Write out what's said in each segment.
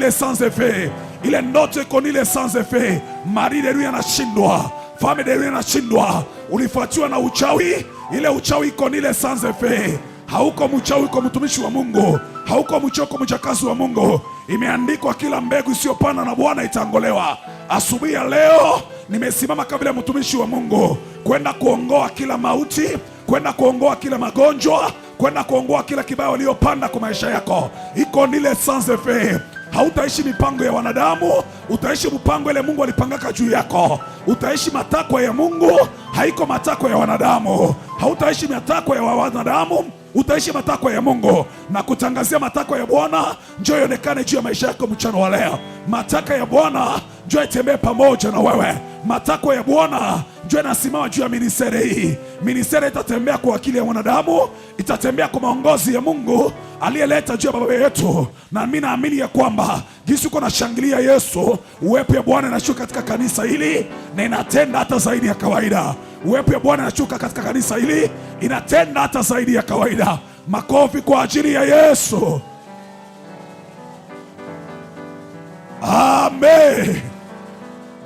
nile sans effet. Ile ndoto iko nile sans effet. Mari de lui anashindwa, femme de lui anashindwa. Ulifuatiwa na uchawi, ile uchawi iko nile sans effet. Hauko mchawi, uko mtumishi wa Mungu. Hauko mchoko, mchakazi wa Mungu. Imeandikwa kila mbegu isiyopandwa na Bwana itangolewa. Asubuhi ya leo nimesimama kama vile mtumishi wa Mungu kwenda kuongoa kila mauti, kwenda kuongoa kila magonjwa, kwenda kuongoa kila kibaya waliopanda kwa maisha yako. Iko nile sans effet. Hautaishi mipango ya wanadamu, utaishi mpango ile Mungu alipangaka juu yako. Utaishi matakwa ya Mungu, haiko matakwa ya wanadamu. Hautaishi matakwa ya wanadamu, utaishi matakwa ya Mungu. Na kutangazia matakwa ya Bwana njoo ionekane juu ya maisha yako mchana wa leo. Matakwa ya Bwana njoo itembee pamoja na wewe. Matakwa ya Bwana njoo inasimama juu ya ministeri hii. Ministeri itatembea kwa akili ya wanadamu, itatembea kwa maongozi ya Mungu aliyeleta juu ya baba yetu. Na mimi naamini ya kwamba jinsi uko nashangilia Yesu, uwepo ya Bwana inashuka katika kanisa hili na inatenda hata zaidi ya kawaida. Uwepo ya Bwana inashuka katika kanisa hili, inatenda hata zaidi ya kawaida. Makofi kwa ajili ya Yesu. Amen.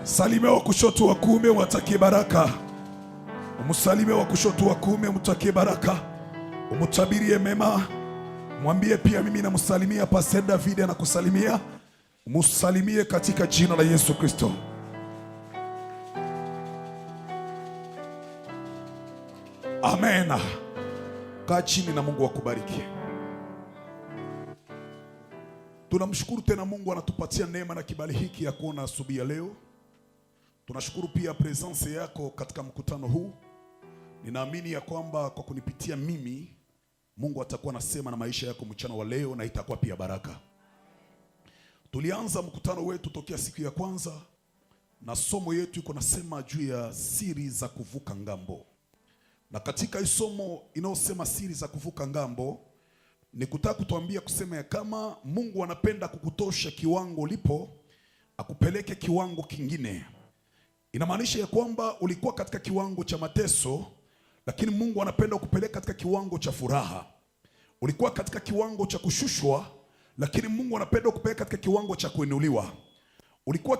Salime wa kushoto wa kuume, watakie baraka. Umusalime wa kushoto wa kuume, mtakie baraka. Umutabirie mema. Mwambie pia mimi namsalimia Pastor David anakusalimia. Musalimie katika jina la Yesu Kristo. Amen. Kaa chini na Mungu akubariki. Tunamshukuru tena Mungu anatupatia neema na kibali hiki ya kuona asubuhi ya leo. Tunashukuru pia presence yako katika mkutano huu. Ninaamini ya kwamba kwa kunipitia mimi Mungu atakuwa nasema na maisha yako mchana wa leo na itakuwa pia baraka. Tulianza mkutano wetu tokea siku ya kwanza na somo yetu iko nasema juu ya siri za kuvuka ngambo. Na katika hii somo inayosema siri za kuvuka ngambo ni kutaka kutuambia kusema ya kama Mungu anapenda kukutosha kiwango ulipo akupeleke kiwango kingine. Inamaanisha ya kwamba ulikuwa katika kiwango cha mateso, lakini Mungu anapenda kupeleka katika kiwango cha furaha. Ulikuwa katika kiwango cha kushushwa, lakini Mungu anapenda kupeleka katika kiwango cha kuinuliwa. Ulikuwa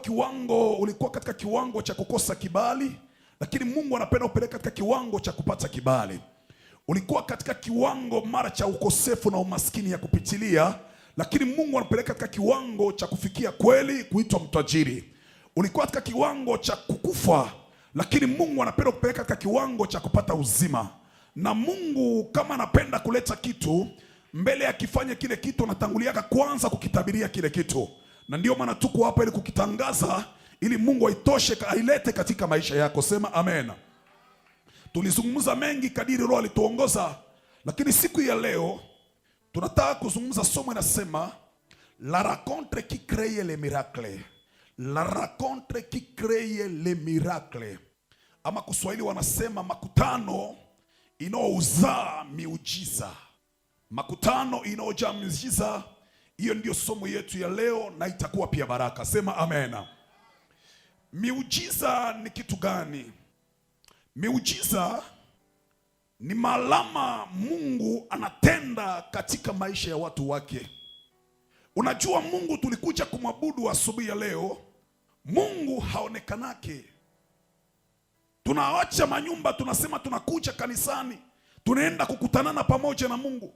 katika kiwango cha kukosa kibali, lakini Mungu anapenda kupeleka katika kiwango cha kupata kibali. Ulikuwa katika kiwango mara cha ukosefu na umaskini ya kupitilia, lakini Mungu anapeleka katika kiwango cha kufikia kweli, kuitwa mtajiri. Ulikuwa katika kiwango cha kukufa, lakini Mungu anapenda kupeleka katika kiwango cha kupata uzima. Na Mungu kama anapenda kuleta kitu, mbele ya kifanye kile kitu anatanguliaka kwanza kukitabiria kile kitu. Na ndio maana tuko hapa ili kukitangaza, ili Mungu aitoshe ailete katika maisha yako. Sema amen. Tulizungumza mengi kadiri Roho alituongoza, lakini siku ya leo tunataka kuzungumza somo inasema la rencontre qui crée les miracles. La rencontre qui crée les miracles. Ama Kiswahili wanasema makutano inaozaa miujiza. Makutano inaojaa miujiza. Hiyo ndio somo yetu ya leo na itakuwa pia baraka. Sema amen. Miujiza ni kitu gani? Miujiza ni malama Mungu anatenda katika maisha ya watu wake. Unajua Mungu tulikuja kumwabudu asubuhi ya leo. Mungu haonekanake. Tunaacha manyumba, tunasema tunakuja kanisani, tunaenda kukutanana pamoja na Mungu.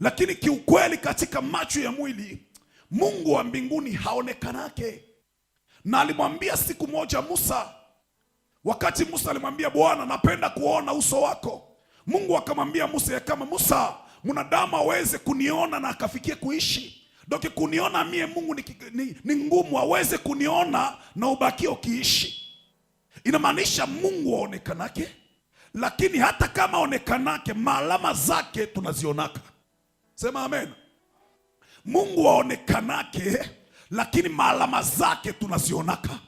Lakini kiukweli katika macho ya mwili, Mungu wa mbinguni haonekanake. Na alimwambia siku moja Musa, wakati Musa alimwambia Bwana, napenda kuona uso wako. Mungu akamwambia Musa ya kama Musa, mwanadamu aweze kuniona na akafikie kuishi. Doki kuniona mie Mungu ni ngumu, aweze kuniona na ubaki ukiishi. Inamaanisha Mungu aonekanake, lakini hata kama aonekanake maalama zake tunazionaka. Sema amen. Mungu aonekanake, lakini maalama zake tunazionaka.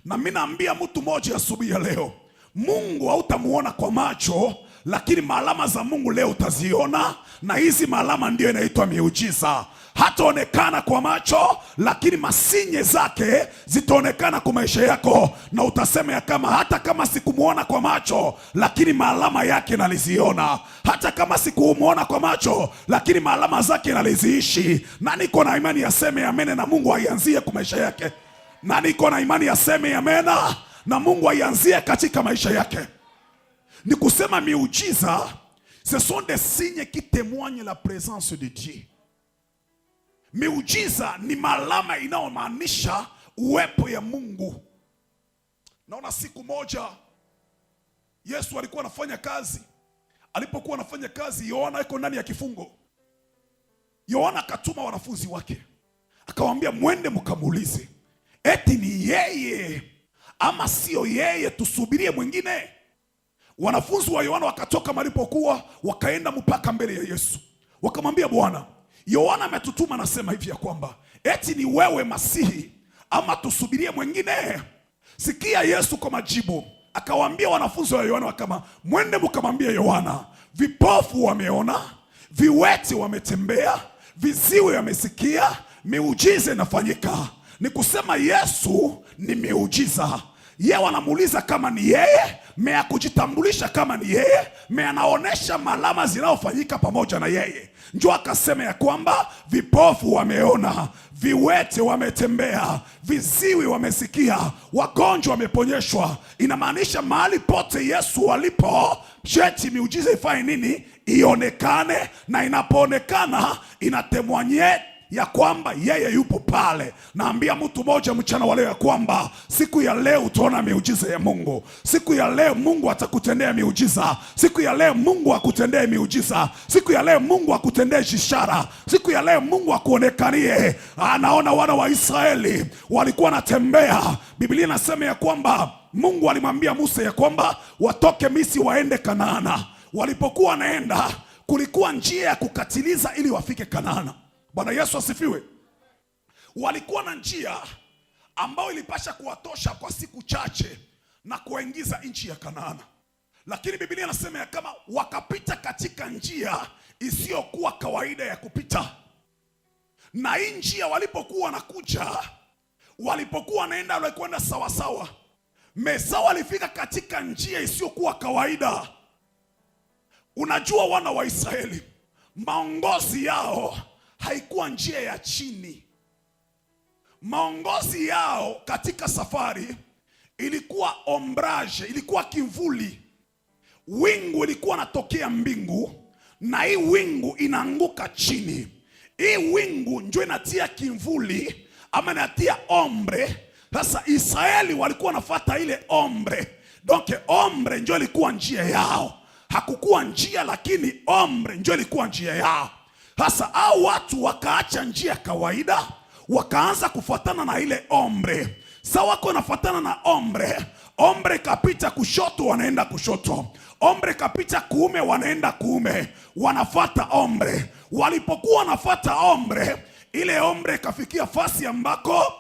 Na mimi naambia mtu mmoja asubuhi ya leo, Mungu hautamuona kwa macho, lakini maalama za Mungu leo utaziona, na hizi maalama ndio inaitwa miujiza. Hataonekana kwa macho, lakini masinye zake zitaonekana kwa maisha yako, na utasema ya kama hata kama sikumuona kwa macho, lakini maalama yake naliziona. Hata kama sikumuona kwa macho, lakini maalama zake naliziishi. Na niko na imani yaseme amene, na Mungu aianzie kwa maisha yake. Na niko na imani yaseme amena, na Mungu aianzie katika maisha yake. Ni kusema miujiza, ce sont des signes qui témoignent la présence de Dieu. Miujiza ni malama inayomaanisha uwepo ya Mungu. Naona siku moja Yesu alikuwa anafanya kazi. Alipokuwa anafanya kazi, Yohana yuko ndani ya kifungo. Yohana akatuma wanafunzi wake, akawaambia mwende mkamuulize, eti ni yeye ama sio yeye, tusubirie mwingine? Wanafunzi wa Yohana wakatoka malipokuwa, wakaenda mpaka mbele ya Yesu. Wakamwambia, Bwana, Yohana ametutuma nasema hivi ya kwamba eti ni wewe Masihi ama tusubirie mwingine? Sikia Yesu kwa majibu. Akawaambia wanafunzi wa Yohana kama mwende mkamwambie Yohana, vipofu wameona, viwete wametembea, viziwi wamesikia, miujiza inafanyika. Ni kusema Yesu ni miujiza. Yeye wanamuuliza kama ni yeye, mea kujitambulisha kama ni yeye, mea anaonesha malama zinazofanyika pamoja na yeye. Njoo akasema ya kwamba vipofu wameona, viwete wametembea, viziwi wamesikia, wagonjwa wameponyeshwa. Inamaanisha mahali pote Yesu alipo, sheti miujiza ifanye nini? Ionekane, na inapoonekana inatemwanye ya kwamba yeye yupo pale. Naambia mtu mmoja mchana wa leo ya kwamba siku ya leo utaona miujiza ya Mungu. Siku ya leo Mungu atakutendea miujiza. Siku ya leo Mungu akutendee miujiza. Siku ya leo Mungu akutendee ishara. Siku ya leo Mungu akuonekanie. Anaona wana wa Israeli walikuwa wanatembea. Biblia inasema ya kwamba Mungu alimwambia Musa ya kwamba watoke Misri waende Kanaana. Walipokuwa wanaenda, kulikuwa njia ya kukatiliza ili wafike Kanaana. Bwana Yesu asifiwe. Walikuwa na njia ambayo ilipasha kuwatosha kwa siku chache na kuwaingiza nchi ya Kanaana. Lakini Biblia inasema ya kama wakapita katika njia isiyokuwa kawaida ya kupita. Na hii njia walipokuwa wanakuja, walipokuwa wanaenda walikwenda sawa sawa. Mesa walifika katika njia isiyokuwa kawaida. Unajua wana wa Israeli, maongozi yao haikuwa njia ya chini. Maongozi yao katika safari ilikuwa ombrage, ilikuwa kivuli. Wingu ilikuwa natokea mbingu, na hii wingu inaanguka chini. Hii wingu ndio inatia kivuli ama inatia ombre. Sasa Israeli walikuwa wanafuata ile ombre. Donc ombre ndio ilikuwa njia yao. Hakukuwa njia, lakini ombre ndio ilikuwa njia yao. Sasa hao watu wakaacha njia kawaida, wakaanza kufuatana na ile ombre. Sawa, wako wanafuatana na ombre. Ombre kapita kushoto, wanaenda kushoto. Ombre kapita kuume, wanaenda kuume. Wanafuata ombre. Walipokuwa wanafuata ombre, ile ombre kafikia fasi ambako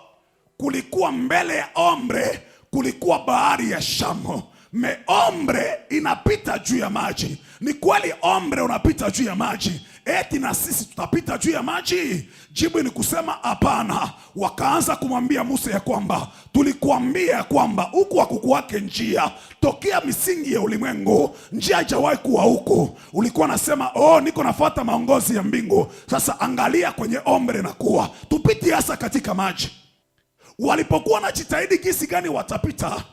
kulikuwa mbele ya ombre kulikuwa bahari ya Shamu. Ombre inapita juu ya maji. Ni kweli ombre unapita juu ya maji. Eti na sisi tutapita juu ya maji? Jibu ni kusema hapana. Wakaanza kumwambia Musa ya kwamba tulikuambia kwamba huku hakukuwake njia. Tokea misingi ya ulimwengu njia haijawahi kuwa huku. Ulikuwa nasema niko nafuata maongozi ya mbingu. Sasa angalia kwenye ombre na kuwa tupiti hasa katika maji. Walipokuwa na jitahidi kisi gani watapita,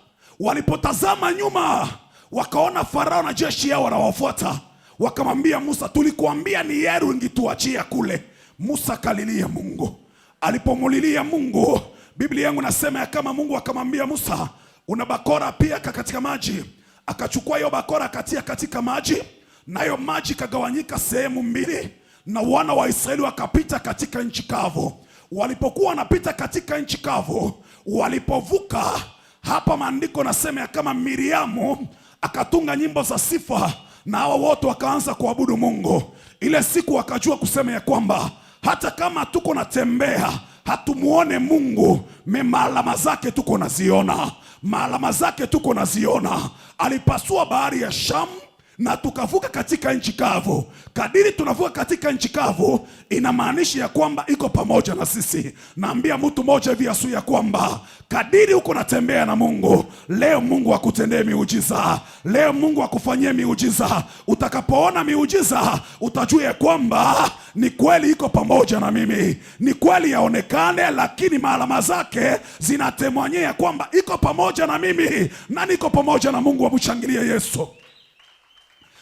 walipotazama nyuma wakaona Farao na jeshi yao wanawafuata. Wakamwambia Musa, tulikuambia ni yeye ungituachia kule. Musa kalilia Mungu. Alipomulilia Mungu, Biblia yangu nasema ya kama Mungu akamwambia Musa, una bakora pia katika maji. Akachukua hiyo bakora katia katika maji, nayo maji kagawanyika sehemu mbili, na wana wa Israeli wakapita katika nchi kavu. Walipokuwa wanapita katika nchi kavu, walipovuka, hapa maandiko nasema ya kama Miriamu akatunga nyimbo za sifa, na hawa wote wakaanza kuabudu Mungu. Ile siku wakajua kusema ya kwamba hata kama tuko natembea hatumuone Mungu, maalama zake tuko naziona. Maalama zake tuko naziona. Alipasua bahari ya Shamu, na tukavuka katika nchi kavu. Kadiri tunavuka katika nchi kavu, inamaanisha ya kwamba iko pamoja na sisi. Naambia mtu mmoja hivi asubuhi ya kwamba kadiri uko natembea na Mungu, leo Mungu akutendee miujiza. Leo Mungu akufanyie miujiza. Utakapoona miujiza, utajua kwamba ni kweli iko pamoja na mimi. Ni kweli yaonekane, lakini maalama zake zinatemwanyea kwamba iko pamoja na mimi, na niko pamoja na Mungu. Amshangilie Yesu.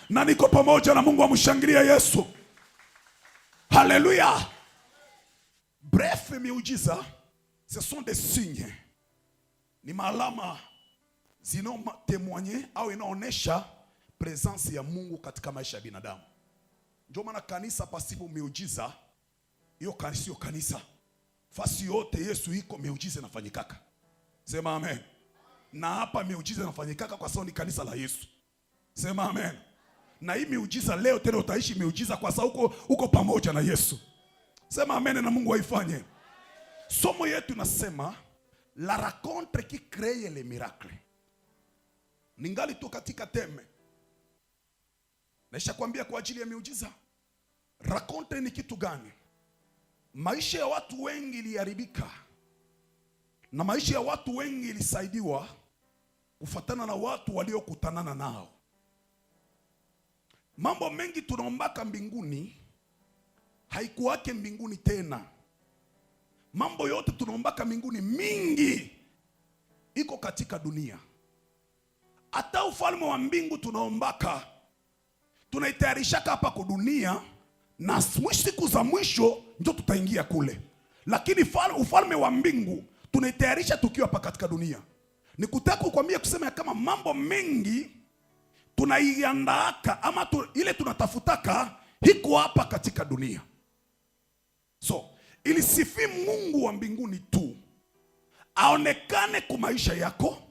Na niko pamoja na Mungu. Amshangilie Yesu. Haleluya. Bref, miujiza ce sont des signes. Ni maalama zinazotemwanye au inaonesha presence ya Mungu katika maisha ya binadamu. Ndio maana kanisa pasipo miujiza, hiyo kanisa sio kanisa. Fasi yote Yesu iko, miujiza inafanyikaka. Sema amen. Na hapa miujiza inafanyikaka kwa sababu ni kanisa la Yesu. Sema amen. Na hii miujiza leo tena utaishi miujiza kwa sababu uko pamoja na Yesu. Sema amen na Mungu aifanye. Somo yetu nasema la rencontre qui crée les miracles. Ningali tu katika teme. Naisha kuambia kwa ajili ya miujiza. Rencontre ni kitu gani? Maisha ya watu wengi iliharibika. Na maisha ya watu wengi ilisaidiwa kufuatana na watu waliokutanana nao. Mambo mengi tunaombaka mbinguni haikuwake mbinguni tena. Mambo yote tunaombaka mbinguni mingi iko katika dunia. Hata ufalme wa mbingu tunaombaka tunaitayarishaka hapa kwa dunia, na siku za mwisho ndio tutaingia kule. Lakini ufalme wa mbingu tunaitayarisha tukiwa hapa katika dunia. Nikutaka kukwambia kusema kama mambo mengi tunaiandaaka ama ile tunatafutaka hiko hapa katika dunia. So, ili sifi Mungu wa mbinguni tu aonekane kwa maisha yako,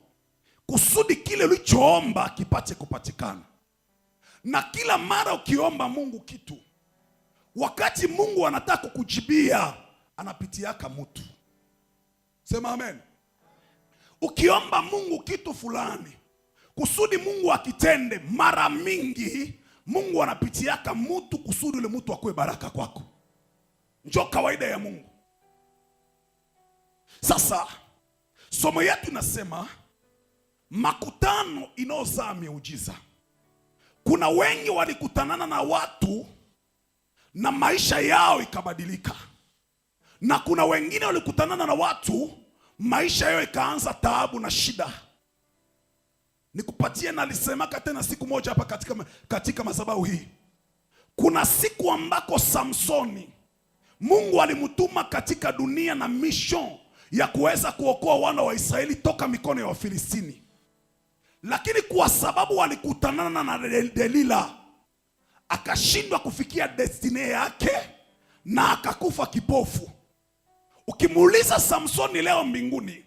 kusudi kile ulichoomba kipate kupatikana. Na kila mara ukiomba Mungu kitu, wakati Mungu anataka kukujibia, anapitiaka mtu. Sema amen. Ukiomba Mungu kitu fulani, kusudi Mungu akitende, mara mingi Mungu anapitiaka mtu kusudi ule mtu akue baraka kwako. Ndio kawaida ya Mungu. Sasa somo yetu nasema makutano inozaa miujiza. Kuna wengi walikutanana na watu na maisha yao ikabadilika. Na kuna wengine walikutanana na watu maisha yao ikaanza taabu na shida. Nikupatie na alisemaka tena siku moja hapa katika madhabahu hii. Kuna siku ambako Samsoni Mungu alimtuma katika dunia na mission ya kuweza kuokoa wana wa Israeli toka mikono ya Wafilistini. Lakini kwa sababu walikutanana na Delila, akashindwa kufikia destiny yake na akakufa kipofu. Ukimuuliza Samsoni leo mbinguni,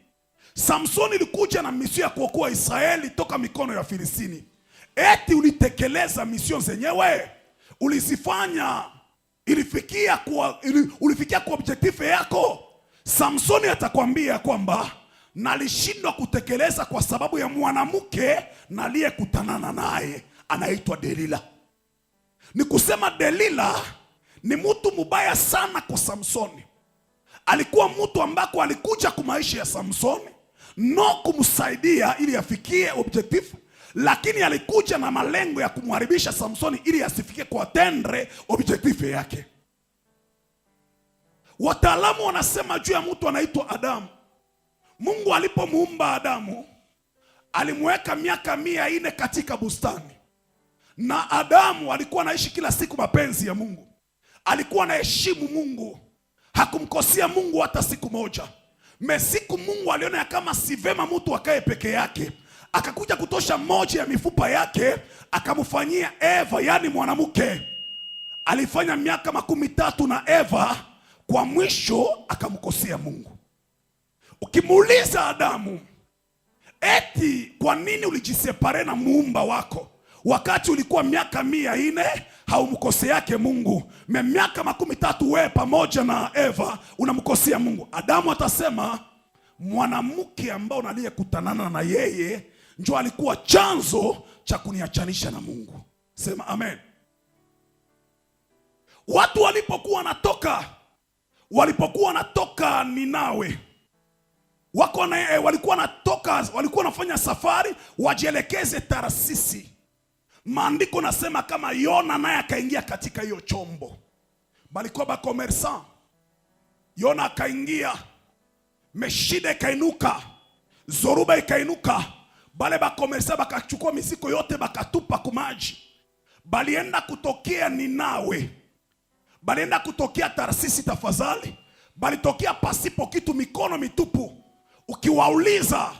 Samsoni ilikuja na mission ya kuokoa Israeli toka mikono ya Filistini. Eti ulitekeleza mission zenyewe? Ulizifanya? Ulifikia kwa objective yako? Samsoni atakwambia kwamba nalishindwa kutekeleza kwa sababu ya mwanamke naliyekutanana naye anaitwa Delila. Ni kusema Delila ni mtu mubaya sana kwa Samsoni. Alikuwa mtu ambako alikuja kwa maisha ya Samsoni no kumsaidia ili afikie objective, lakini alikuja na malengo ya kumharibisha Samsoni ili asifikie kwa tendre objective yake. Wataalamu wanasema juu ya mtu anaitwa Adamu. Mungu alipomuumba Adamu, alimweka miaka 400 katika bustani. Na Adamu alikuwa anaishi kila siku mapenzi ya Mungu. Alikuwa anaheshimu Mungu. Hakumkosea Mungu hata siku moja. Siku Mungu aliona kama si vema mtu akae peke yake, akakuja kutosha moja ya mifupa yake, akamfanyia Eva, yani mwanamke. Alifanya miaka 13 na Eva, kwa mwisho akamkosea Mungu. Ukimuuliza Adamu, eti kwa nini ulijisepare na muumba wako wakati ulikuwa miaka 400 haumkoseake Mungu, miaka 13 wewe pamoja na Eva unamkosea Mungu? Adamu atasema mwanamke ambao naliyekutanana na yeye ndio alikuwa chanzo cha kuniachanisha na Mungu. Sema amen. Watu walipokuwa wanatoka Ninawi, walikuwa wanafanya safari wajielekeze Tarsisi. Maandiko nasema kama Yona naye akaingia katika hiyo chombo. Balikuwa ba commerçant. Yona akaingia, Meshide ikainuka, Zoruba ikainuka. Bale ba commerçant bakachukua mizigo yote bakatupa kumaji. Balienda kutokea Ninawi. Balienda kutokea Tarsisi tafadhali. Balitokea pasipo kitu, mikono mitupu. Ukiwauliza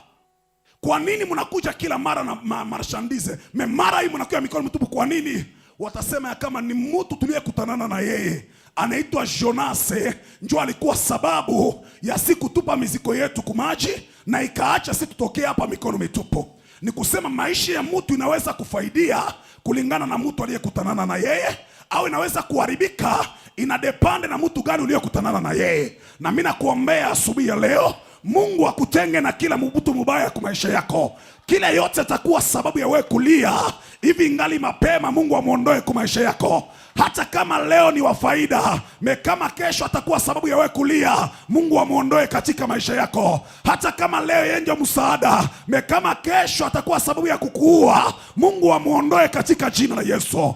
kwa nini mnakuja kila mara na marchandise, mara hii mnakuja mikono mitupu kwa nini? Watasema ya kama ni mtu tuliyekutanana na yeye anaitwa Jonase, njoo alikuwa sababu ya siku tupa mizigo yetu kumaji na ikaacha sisi tutokea hapa mikono mitupu. Ni kusema maisha ya mtu inaweza kufaidia kulingana na mtu aliyekutanana na yeye, au inaweza kuharibika, inadepende na mtu gani uliyekutanana na yeye. Na mimi nakuombea asubuhi ya leo, Mungu akutenge na kila mtu mubaya kwa maisha yako. Kila yote atakuwa sababu ya wewe kulia hivi ingali mapema, Mungu amuondoe kwa maisha yako. Hata kama leo ni wa faida, kama kesho atakuwa sababu ya wewe kulia, Mungu amuondoe katika maisha yako. Hata kama leo yeye ndio msaada, kama kesho atakuwa sababu ya kukuua, Mungu amuondoe katika jina la Yesu.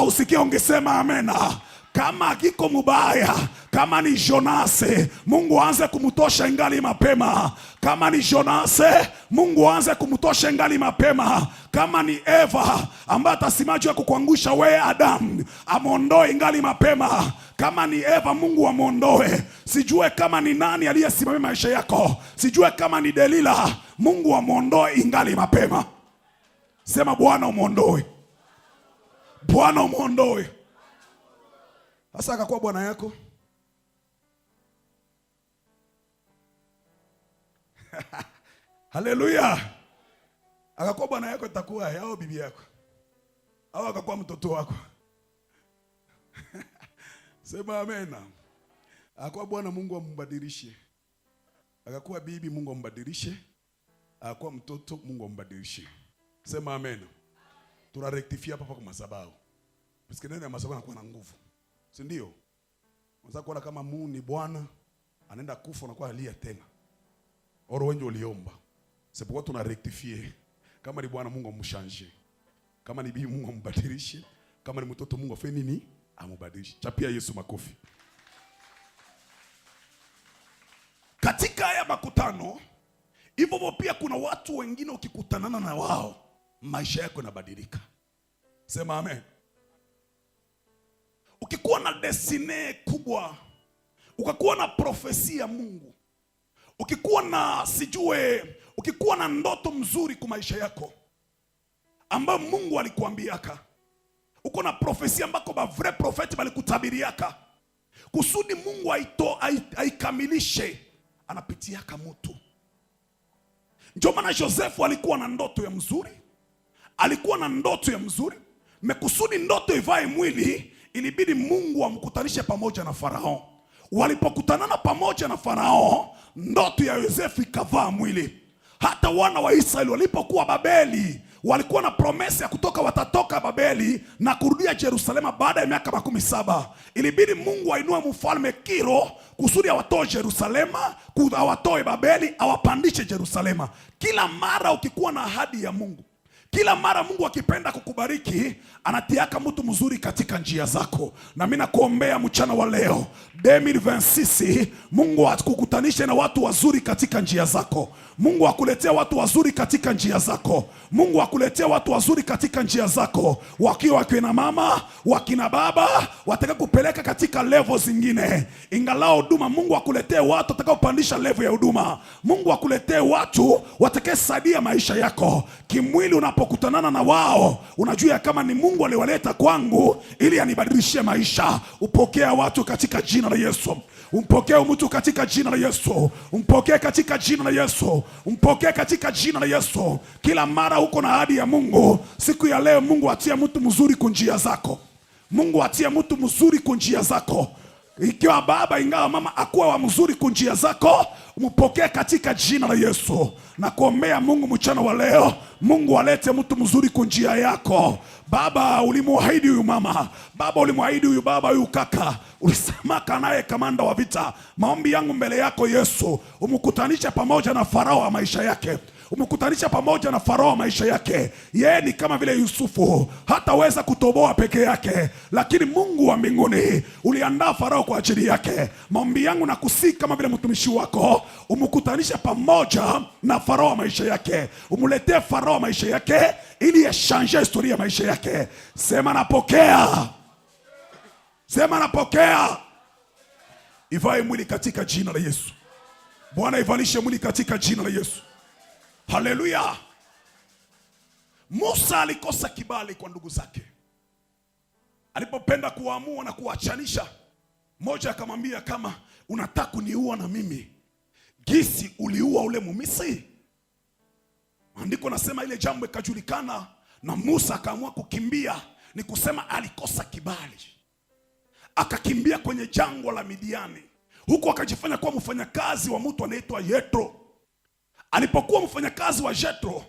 Usikie ungesema amena. Kama kiko mubaya, kama ni Jonase, Mungu aanze kumutosha ingali mapema. Kama ni Jonase, Mungu aanze kumutosha ingali mapema. Kama ni Eva ambaye atasimaji kukuangusha wewe Adam, amuondoe ingali mapema. Kama ni Eva, Mungu amuondoe. Sijue kama ni nani aliyesimamia maisha yako, sijue kama ni Delila, Mungu amuondoe ingali mapema. Sema Bwana umuondoe. Bwana umuondoe. Sasa akakuwa bwana yako. Haleluya. Akakuwa bwana yako, itakuwa yao bibi yako, au akakuwa mtoto wako. Sema amena. Akakuwa bwana, Mungu ambadilishe. Akakuwa bibi, Mungu ambadilishe. Akakuwa mtoto, Mungu ambadilishe. Sema amena. Tunarectify hapa kwa madhabahu. Parce neno ya madhabahu yanakuwa na nguvu. Si ndio? Unaweza kuona kama Mungu ni Bwana anaenda kufa na kwa alia tena. Oro wengi uliomba. C'est pourquoi tuna rectifier. Kama ni Bwana, Mungu amshange. Kama ni bibi, Mungu ambadilishe. Kama ni mtoto, Mungu afanye nini? Amubadilishe. Chapia Yesu makofi. Katika haya makutano, hivyo pia kuna watu wengine ukikutanana na wao, maisha yako yanabadilika. Sema amen. Ukikuwa na destiny kubwa, ukakuwa na profesia ya Mungu, ukikuwa na ndoto mzuri kwa maisha yako ambayo Mungu alikuambiaka, uko na profesia ambako ba vrai prophète balikutabiriaka, kusudi Mungu aikamilishe, anapitiaka mtu. Ndio maana Joseph alikuwa na ndoto ya mzuri, mekusudi ndoto ivae mwili, ilibidi Mungu amkutanishe pamoja na Farao. Walipokutanana pamoja na Farao, ndoto ya Yosefu ikavaa mwili. Hata wana wa Israeli walipokuwa Babeli, walikuwa na promesa ya watatoka Babeli na kurudia Yerusalema baada ya miaka 17. Ilibidi Mungu ainue mfalme Kiro kusudi awatoe Yerusalema, awatoe Babeli, awapandishe Yerusalema. Kila mara ukikuwa na ahadi ya Mungu, kila mara Mungu akipenda kukubariki, anatiaka mtu mzuri katika njia zako. Na mimi nakuombea mchana wa leo 2026, Mungu akukutanishe na watu wazuri katika njia zako. Mungu akuletea watu wazuri katika njia zako. Mungu akuletea watu wazuri katika njia zako, wakiwa wakina mama, wakina baba, wataka kupeleka katika level zingine. Ingalao huduma, Mungu akuletee watu watakao kupandisha level ya huduma. Mungu akuletee watu watakayesaidia maisha yako kimwili. Unapokutanana na wao, unajua kama ni Mungu aliwaleta kwangu ili anibadilishie maisha. Upokea watu katika jina la Yesu. Umpokee mtu katika jina la Yesu. Umpokee katika jina la Yesu. Umpokee katika jina la Yesu. Kila mara uko na ahadi ya Mungu, siku ya leo Mungu atie mtu mzuri kwa njia zako. Mungu atie mtu mzuri kwa njia zako. Ikiwa baba ingawa mama akuwa wa mzuri kunjia zako, umpokee katika jina la Yesu. Na kuombea Mungu mchana wa leo, Mungu alete mtu mzuri kunjia yako. Baba, ulimuahidi huyu mama, baba ulimuahidi huyu baba, huyu kaka, ulisema naye kamanda wa vita. Maombi yangu mbele yako Yesu, umkutanisha pamoja na Farao wa maisha yake, umkutanisha pamoja na Farao wa maisha yake. Yeye ni kama vile Yusufu, hataweza kutoboa peke yake, lakini Mungu wa mbinguni uliandaa Farao kwa ajili yake. Maombi yangu na kusi kama vile mtumishi wako, umkutanisha pamoja na Farao wa maisha yake, umletee Farao wa maisha yake ili yashanje historia ya maisha yake. Sema napokea, sema napokea. Ivae mwili katika jina la Yesu. Bwana ivalishe mwili katika jina la Yesu. Haleluya. Musa alikosa kibali kwa ndugu zake. Alipopenda kuamua na kuachanisha, mmoja akamwambia, kama unataka kuniua na mimi, gisi uliua ule Mumisri. Maandiko nasema ile jambo ikajulikana na Musa akaamua kukimbia. Ni kusema alikosa kibali, akakimbia kwenye jangwa la Midiani. Huko akajifanya kuwa mfanyakazi wa mtu anaitwa Yetro. Alipokuwa mfanyakazi wa Yetro,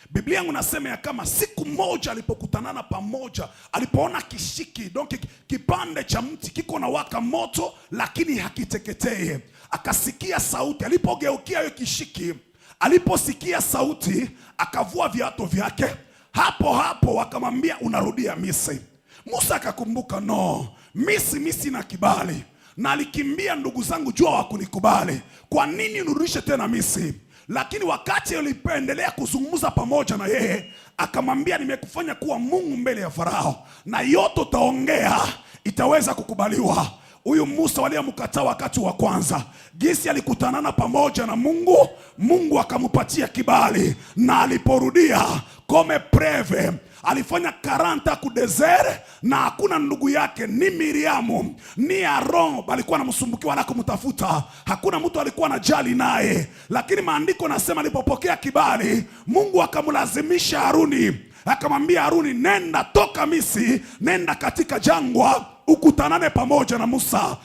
Biblia yangu nasema ya kama siku moja alipokutanana pamoja, alipoona kishiki, donc kipande cha mti kiko na waka moto lakini hakiteketee, akasikia sauti. Alipogeukia hiyo kishiki, aliposikia sauti, akavua viatu vyake. Hapo hapo wakamwambia, unarudia Misri. Musa akakumbuka, no, Misri na kibali, na alikimbia ndugu zangu jua wakunikubali, kwa nini nirudishe tena Misri? Lakini wakati alipoendelea kuzungumza pamoja na yeye, akamwambia, nimekufanya kuwa Mungu mbele ya Farao, na yote utaongea itaweza kukubaliwa. Huyu Musa waliyemkataa wakati wa kwanza, gisi alikutanana pamoja na Mungu, Mungu akampatia kibali, na aliporudia kome preve alifanya 40 ku desert, na hakuna ndugu yake ni Miriamu ni Aaron balikuwa namsumbukiwa na kumtafuta. Hakuna mtu alikuwa anajali naye, lakini maandiko nasema alipopokea kibali, Mungu akamlazimisha Haruni, akamwambia Haruni, nenda toka Misri, nenda katika jangwa ukutanane pamoja na Musa.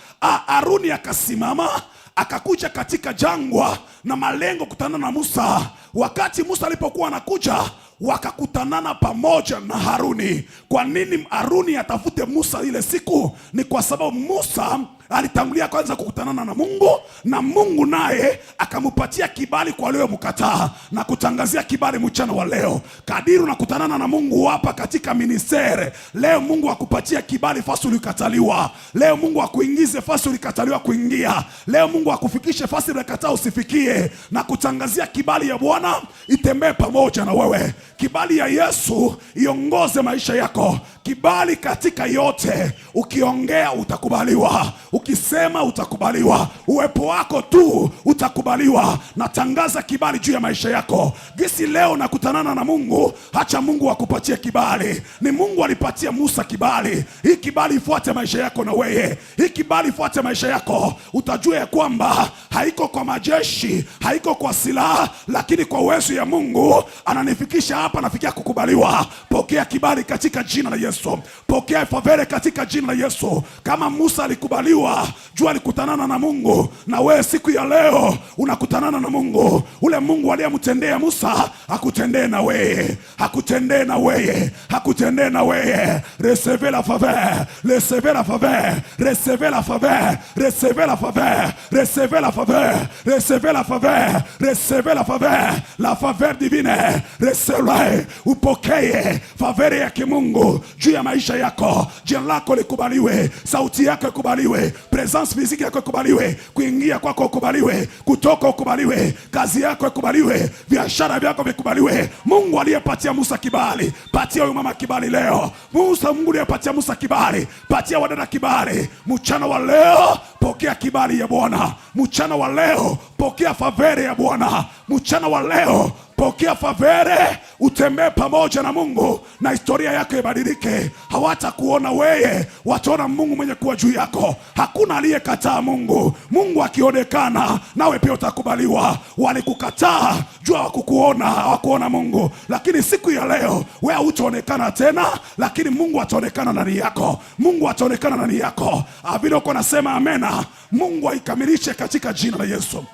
Haruni akasimama akakuja katika jangwa na malengo kutanana na Musa. Wakati Musa alipokuwa anakuja, wakakutanana pamoja na Haruni. Kwa nini Haruni atafute Musa ile siku? Ni kwa sababu Musa alitangulia kwanza kukutanana na Mungu, na Mungu naye akamupatia kibali kwa leo mkataa, na kutangazia kibali mchana wa leo. Kadiri unakutanana na Mungu hapa katika ministere, leo Mungu akupatia kibali fasi ulikataliwa. Leo Mungu akuingize fasi ulikataliwa kuingia. Leo Mungu akufikishe fasi ulikataa usifikie, na kutangazia kibali ya Bwana itembee pamoja na wewe. Kibali ya Yesu iongoze maisha yako. Kibali katika yote, ukiongea utakubaliwa, ukisema utakubaliwa, uwepo wako tu utakubaliwa. Natangaza kibali juu ya maisha yako. Gisi leo nakutanana na Mungu, acha Mungu akupatie kibali. Ni Mungu alipatia Musa kibali. Hii kibali ifuate maisha yako na wewe. Hii kibali ifuate maisha yako. Utajua ya kwamba haiko kwa majeshi, haiko kwa silaha, lakini kwa uwezo ya Mungu ananifikisha hapa, nafikia kukubaliwa. Pokea kibali katika jina la Yesu. Pokea favere katika jina la Yesu. Kama Musa alikubaliwa, jua alikutanana na Mungu, na wewe siku ya leo unakutanana na Mungu. Ule Mungu aliyemtendea Musa akutendee na wewe, akutendee na wewe, akutendee na wewe. Recevez la faveur, recevez la faveur, recevez la faveur, recevez la faveur, recevez la faveur, recevez la faveur, recevez la faveur, la faveur divine. Recevez, upokee faveur ya kimungu juu ya maisha yako. Jina lako likubaliwe, sauti yako ikubaliwe, presence physique yako ikubaliwe, kuingia kwako ikubaliwe, kutoka ikubaliwe, kazi yako ikubaliwe, biashara yako vikubaliwe. Mungu aliyepatia Musa kibali, patia huyu mama kibali leo. Mungu aliyepatia Musa kibali, patia wadada kibali. Mchana wa leo pokea kibali ya Bwana. Mchana wa leo pokea favere ya Bwana. Mchana wa leo Pokea favere, utembee pamoja na Mungu na historia yako ibadilike. Hawatakuona wewe, wataona Mungu mwenye kuwa juu yako. Hakuna aliyekataa Mungu. Mungu akionekana nawe pia utakubaliwa. Walikukataa jua hawakukuona, hawakuona Mungu, lakini siku ya leo wewe hutaonekana tena, lakini Mungu ataonekana ndani yako. Mungu ataonekana ndani yako. Vile uko nasema amena. Mungu aikamilishe katika jina la Yesu.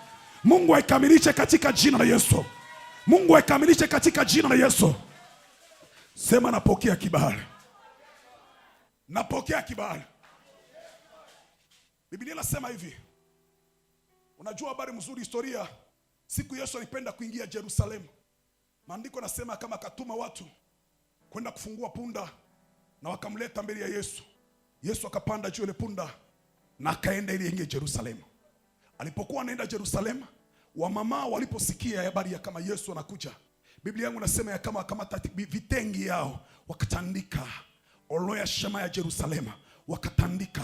Mungu aikamilishe katika jina la Yesu. Mungu aikamilishe katika jina la Yesu. Sema napokea kibali. Napokea kibali. Biblia inasema hivi. Unajua habari mzuri historia. Siku Yesu alipenda kuingia Yerusalemu. Maandiko yanasema kama akatuma watu kwenda kufungua punda na wakamleta mbele ya Yesu. Yesu akapanda juu ile punda na akaenda ili aingie Yerusalemu. Alipokuwa anaenda Yerusalemu, wamama waliposikia habari ya kama Yesu anakuja, Biblia yangu nasema ya kama wakamata vitengi yao wakatandika olo ya shema ya Yerusalemu, wakatandika,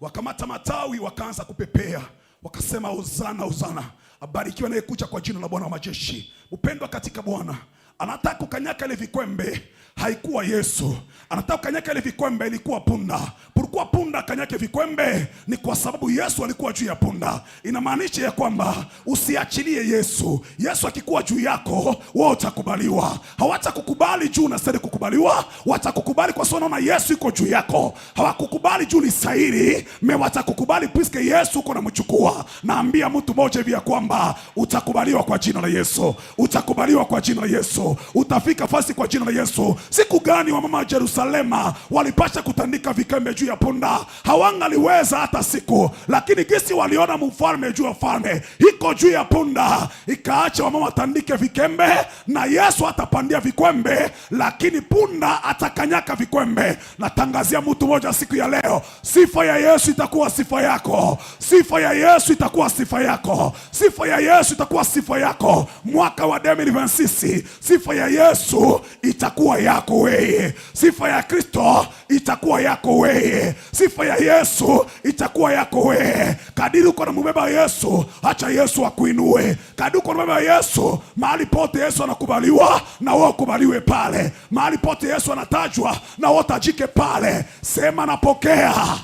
wakamata matawi wakaanza kupepea, wakasema hosana hosana, abarikiwe anayekuja kwa jina la Bwana wa majeshi. Upendwa katika Bwana, anataka kukanyaka ile vikwembe, haikuwa Yesu. Anataka kukanyaka ile vikwembe, ilikuwa punda. Pourquoi punda kanyake vikwembe? Ni kwa sababu Yesu alikuwa juu ya punda. Inamaanisha ya kwamba usiachilie Yesu. Yesu akikuwa juu yako, wewe utakubaliwa. Hawatakukubali juu unastahili kukubaliwa, watakukubali kwa sababu na Yesu yuko juu yako. Hawakukubali juu ni sahihi, watakukubali puisque Yesu uko namchukua. Naambia mtu mmoja hivi ya kwamba utakubaliwa kwa jina la Yesu. Utakubaliwa kwa jina la Yesu. Utafika fasi kwa jina la Yesu. Siku gani wa mama Yerusalema walipasha kutandika vikembe juu ya punda? Hawangaliweza hata siku, lakini gisi waliona mfalme juu ya falme iko juu ya punda, ikaacha wa mama tandike vikembe, na Yesu atapandia vikwembe, lakini punda atakanyaka vikwembe. Natangazia mtu mmoja siku ya leo, sifa ya Yesu itakuwa sifa yako. Sifa ya Yesu itakuwa sifa yako. Sifa ya Yesu itakuwa sifa yako. Mwaka wa 2026 sifa ya Yesu itakuwa yako wewe. Sifa ya Kristo itakuwa yako wewe. Sifa ya Yesu itakuwa yako wewe. Kadiri uko na mbeba Yesu, acha Yesu akuinue. Kadiri uko na mbeba Yesu, mahali pote Yesu anakubaliwa, na wewe ukubaliwe pale. Mahali pote Yesu anatajwa, na wewe utajike pale. Sema napokea.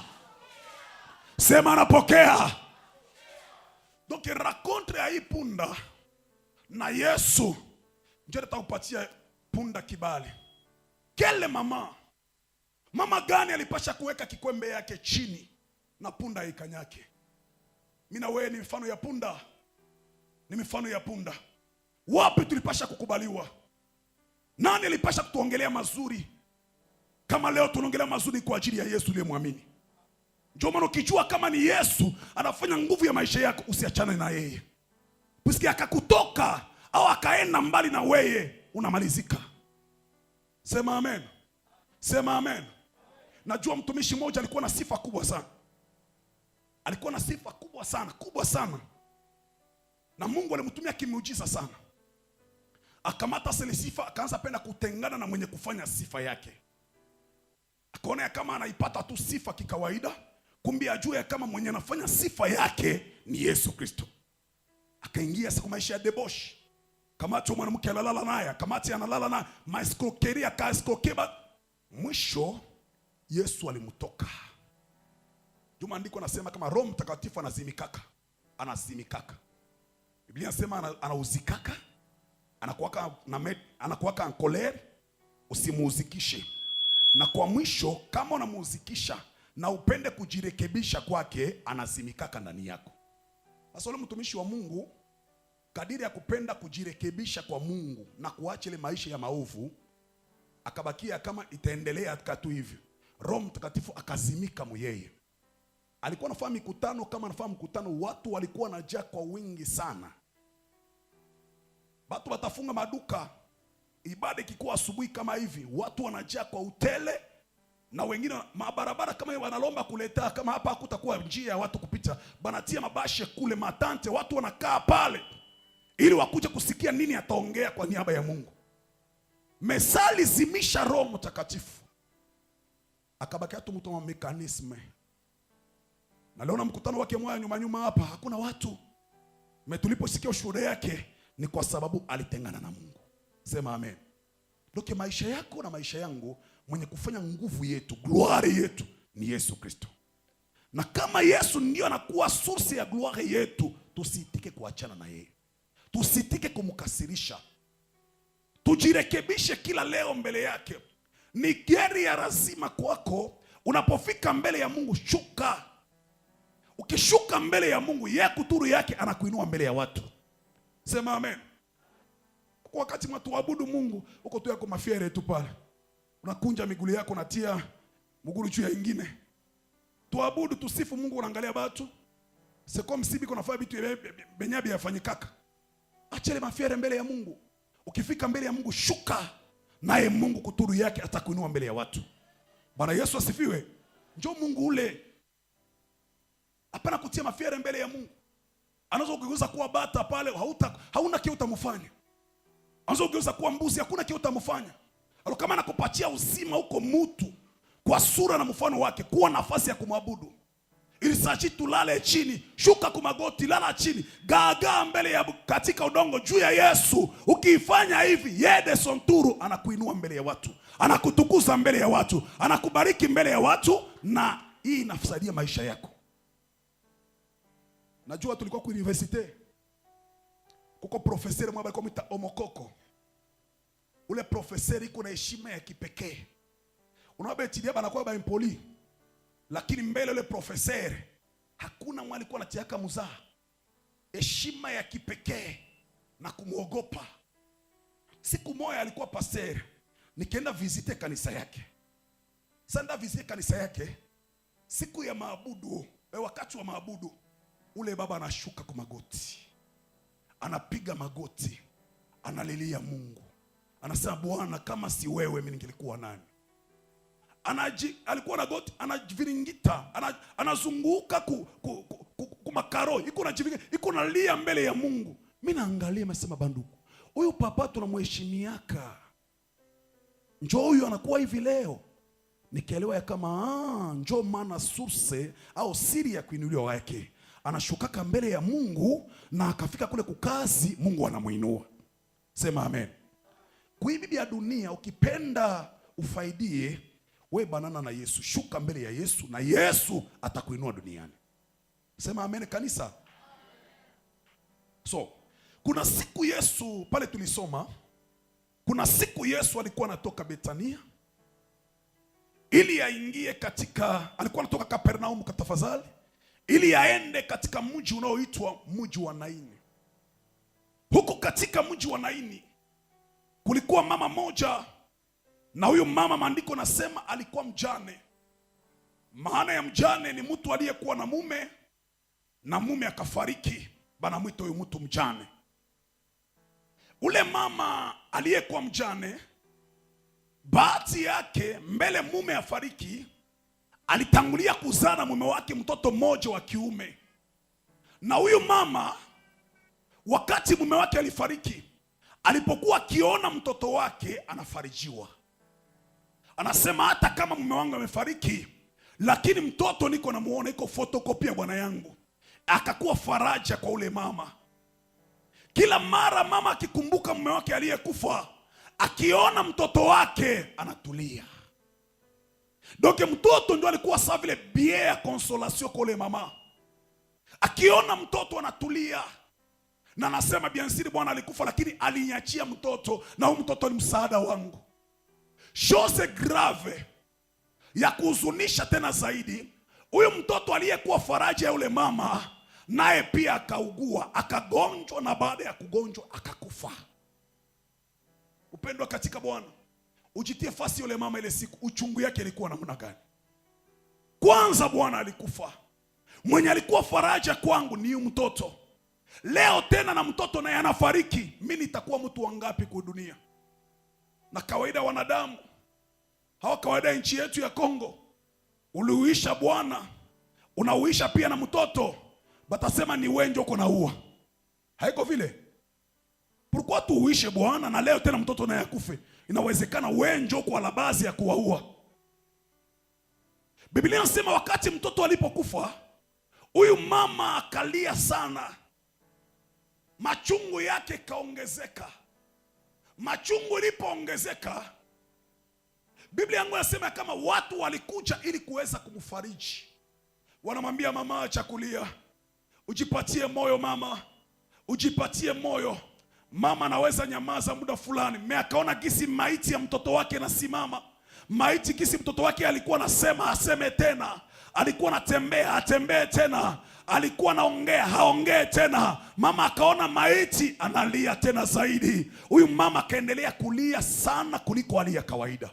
Sema napokea. Donc raconte ya hii punda na Yesu ndio atakupatia punda kibali. Kele mama gani alipasha kuweka kikwembe yake chini na punda ikanyake? Mimi na wewe ni mfano ya punda. Ni mfano ya punda. Wapi tulipasha kukubaliwa? Nani alipasha kutuongelea mazuri? Kama leo tunaongelea mazuri kwa ajili ya Yesu uliyemwamini. Ndio maana ukijua kama ni Yesu anafanya nguvu ya maisha yako, usiachane na yeye. Puisque akakutoka au akaenda mbali na wewe, unamalizika. Sema amen. Sema amen. Najua mtumishi mmoja alikuwa na sifa kubwa sana. Alikuwa na sifa kubwa sana, kubwa sana. Na Mungu alimtumia kimuujiza sana. Akamata zile sifa, akaanza penda kutengana na mwenye kufanya sifa yake. Akaona kama anaipata tu sifa kikawaida, kumbe ajue kama mwenye anafanya sifa yake ni Yesu Kristo. Akaingia siku maisha ya deboshi. Kamati mwanamke analala naye, kamati analala na maskrokeria kaskokeba. Mwisho Yesu alimtoka. Juma andiko nasema kama Roho Mtakatifu anazimikaka. Biblia inasema anauzikaka, anakuwaka en colère, usimuuzikishe. Na kwa mwisho kama unamuuzikisha na upende kujirekebisha kwake, anazimikaka ndani yako. Sasa yule mtumishi wa Mungu kadiri ya kupenda kujirekebisha kwa Mungu na kuacha ile maisha ya maovu, akabakia kama itaendelea tu hivyo. Roho Mtakatifu akazimika mweye. Alikuwa anafahamu mikutano, kama anafahamu mkutano, watu walikuwa wanajaa kwa wingi sana. Watu watafunga maduka, ibada ikikuwa asubuhi kama hivi, watu wanajaa kwa utele, na wengine mabarabara kama hiyo wanalomba kuleta, kama hapa hakutakuwa njia ya watu kupita, banatia mabashe kule matante, watu wanakaa pale ili wakuje kusikia nini ataongea kwa niaba ya Mungu. Mesali zimisha Roho Mtakatifu. Akabakia tu mtu wa mekanisme. Na leo na mkutano wake mwa nyuma hapa hakuna watu. Tuliposikia ushuhuda yake ni kwa sababu alitengana na Mungu. Sema amen. Ndio maisha yako na maisha yangu, mwenye kufanya nguvu yetu, glory yetu ni Yesu Kristo. Na kama Yesu ndio anakuwa source ya glory yetu, tusitike kuachana na yeye. Tusitike kumkasirisha. Tujirekebishe kila leo mbele yake. Ni geri ya lazima kwako unapofika mbele ya Mungu, shuka. Ukishuka mbele ya Mungu, yeye kuturu yake anakuinua mbele ya watu. Sema amen. Kwa wakati mtuabudu Mungu, uko tu yako mafiere tu pale. Unakunja miguu yako, unatia mguu juu ya ingine. Tuabudu, tusifu Mungu, unaangalia watu. Seko msibi kuna fanya vitu benyabi yafanyikaka. Achele mafiere mbele ya Mungu. Ukifika mbele ya Mungu, shuka. Naye Mungu kuturu yake atakuinua mbele ya watu. Bwana Yesu asifiwe. Njoo Mungu ule. Hapana kutia mafiere mbele ya Mungu. Anaweza kugeuza kuwa bata pale, hauna kitu utamfanya. Anaweza kugeuza kuwa mbuzi, hakuna kitu utamfanya. Alo kama anakupatia uzima huko mtu kwa sura na mfano wake, kuwa nafasi ya kumwabudu. Ili sachi tulale chini, shuka kumagoti, lala chini, gaga mbele ya katika udongo juu ya Yesu. Ukiifanya hivi, yede sonturu anakuinua mbele ya watu. Anakutukuza mbele ya watu, anakubariki mbele ya watu, na hii inafsaidia maisha yako. Najua tulikuwa kwa university. Kuko profeseri mwa alikuwa mwita Omokoko. Ule profeseri iko na heshima ya kipekee. Unaona etidia banakuwa ba impoli. Lakini mbele ule profeseri hakuna mwa alikuwa anatiaka mzaha. Heshima ya kipekee na kumuogopa. Siku moja alikuwa pastor. Nikaenda visite kanisa yake. Sanda visite kanisa yake. Siku ya maabudu, wakati wa maabudu, ule baba anashuka kwa magoti. Anapiga magoti. Analilia Mungu. Anasema, Bwana, kama si wewe mimi ningelikuwa nani? Alikuwa na goti, anajiviringita, anazunguka kumakaro, iko nalia mbele ya Mungu. Mimi naangalia, nasema, banduku, huyu papa tunamheshimiaka. Njoo huyu anakuwa hivi leo. Nikaelewa ya kama njoo maana source au siri ya kuinuliwa wake. Anashukaka mbele ya Mungu na akafika kule kukazi, Mungu anamuinua. Sema amen. Kwa bibi ya dunia ukipenda ufaidie, we banana na Yesu, shuka mbele ya Yesu na Yesu atakuinua duniani. Sema amen kanisa. So, kuna siku Yesu pale tulisoma, kuna siku Yesu alikuwa anatoka Betania ili aingie katika, alikuwa anatoka Kapernaum katafadhali, ili aende katika mji unaoitwa mji wa Naini. Huko katika mji wa Naini kulikuwa mama moja, na huyo mama maandiko nasema alikuwa mjane. Maana ya mjane ni mtu aliyekuwa na mume na mume akafariki, bana mwito huyo mtu mjane. Ule mama aliyekuwa mjane, bahati yake mbele mume afariki, alitangulia kuzaa na mume wake mtoto mmoja wa kiume. Na huyu mama wakati mume wake alifariki, alipokuwa akiona mtoto wake anafarijiwa, anasema, hata kama mume wangu amefariki, lakini mtoto niko namuona, iko fotokopia bwana yangu. Akakuwa faraja kwa ule mama. Kila mara mama akikumbuka mume wake aliyekufa, akiona mtoto wake anatulia. Doke mtoto ndio alikuwa sawa vile bie ya consolation kwa ule mama. Akiona mtoto anatulia. Na nasema biansiri Bwana alikufa lakini aliniachia mtoto, na huyu mtoto ni msaada wangu. Chose grave ya kuhuzunisha tena zaidi, huyu mtoto aliyekuwa faraja ya ule mama, naye pia akaugua, akagonjwa, na baada ya kugonjwa akakufa. Upendo katika Bwana, ujitie fasi yule mama ile siku, uchungu yake ilikuwa namna gani? Kwanza Bwana alikufa. Mwenye alikuwa faraja kwangu ni huyu mtoto. Leo tena na mtoto naye anafariki, mimi nitakuwa mtu wangapi kwa dunia? Na kawaida wanadamu, hawa kawaida nchi yetu ya Kongo, uliuisha Bwana, unauisha pia na mtoto, batasema ni wewe ndio uko naua. Haiko vile. Pourquoi tu uishe Bwana na leo tena mtoto naye akufe? Inawezekana wewe ndio uko la baadhi ya kuwaua. Biblia inasema wakati mtoto alipokufa, huyu mama akalia sana. Machungu yake kaongezeka. Machungu ilipoongezeka, Biblia yangu inasema kama watu walikuja ili kuweza kumfariji. Wanamwambia mama, acha kulia, ujipatie moyo mama, ujipatie moyo. Mama anaweza nyamaza muda fulani. Akaona gisi maiti ya mtoto wake nasimama, maiti gisi mtoto wake alikuwa nasema aseme tena, alikuwa anatembea atembee tena, alikuwa anaongea haongee tena. Mama akaona maiti analia tena zaidi. Huyu mama akaendelea kulia sana kuliko hali ya kawaida.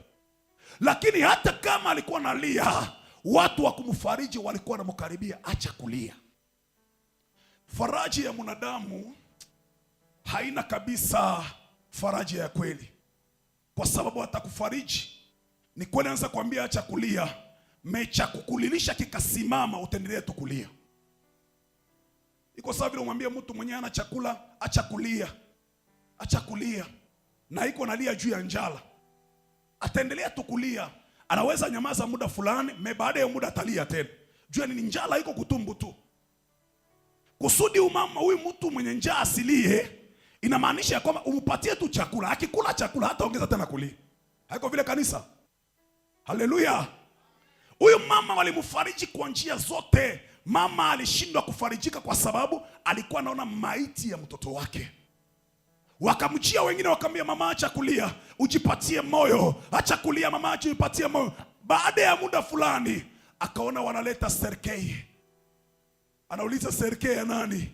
Lakini hata kama alikuwa analia, watu wa kumfariji walikuwa wanamkaribia, acha kulia. Faraji ya mwanadamu haina kabisa faraji ya kweli, kwa sababu atakufariji ni kweli, anaweza kuambia acha kulia, mecha kukulilisha kikasimama, utaendelea tu kulia. Iko sawa vile umwambie mtu mwenye ana chakula acha kulia, acha kulia, na iko nalia juu ya njala, ataendelea tu kulia. Anaweza nyamaza muda fulani, baada ya muda atalia tena. Juu ni njala iko kutumbu tu. Kusudi umama huyu mtu mwenye njaa asilie, inamaanisha ya kwamba umpatie tu chakula. Akikula chakula hata ongeza tena kulia. Haiko vile kanisa. Haleluya. Huyu mama walimfariji kwa njia zote. Mama alishindwa kufarijika kwa sababu alikuwa anaona maiti ya mtoto wake. Wakamjia wengine wakamwambia, mama acha kulia, ujipatie moyo. Acha kulia mama, ujipatie moyo. Baada ya muda fulani akaona wanaleta serikei. Anauliza serikei ya nani?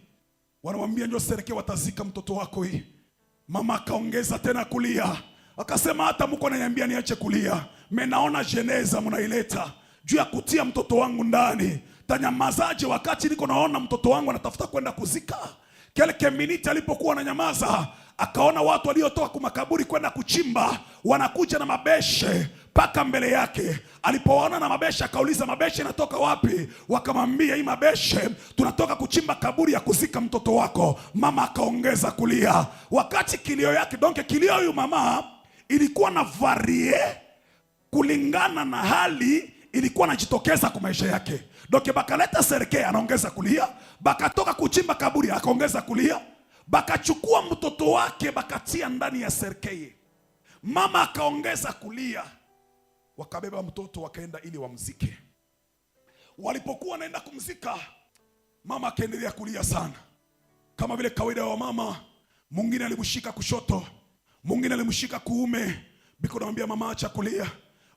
Wanamwambia ndio serikei watazika mtoto wako hii. Mama akaongeza tena kulia. Akasema hata mko ananiambia niache kulia, mimi naona jeneza mnaileta juu ya kutia mtoto wangu ndani. Tanyamazaje wakati niko naona mtoto wangu anatafuta kwenda kuzika? Kelke miniti alipokuwa ananyamaza, akaona watu waliotoka kwa makaburi kwenda kuchimba wanakuja na mabeshe paka mbele yake. Alipoona na mabeshe akauliza, mabeshe inatoka wapi? Wakamwambia, hii mabeshe tunatoka kuchimba kaburi ya kuzika mtoto wako. Mama akaongeza kulia. Wakati kilio yake, donke kilio huyu mama ilikuwa na varie kulingana na hali ilikuwa najitokeza kwa maisha yake. Doke bakaleta serikali anaongeza kulia, bakatoka kuchimba kaburi akaongeza kulia, bakachukua mtoto wake bakatia ndani ya serikali, mama akaongeza kulia. Wakabeba mtoto wakaenda ili wamzike. Walipokuwa wanaenda kumzika, mama akaendelea kulia sana. Kama vile kawaida wa mama, mwingine alimshika kushoto, mwingine alimshika kuume. Biko namwambia mama acha kulia,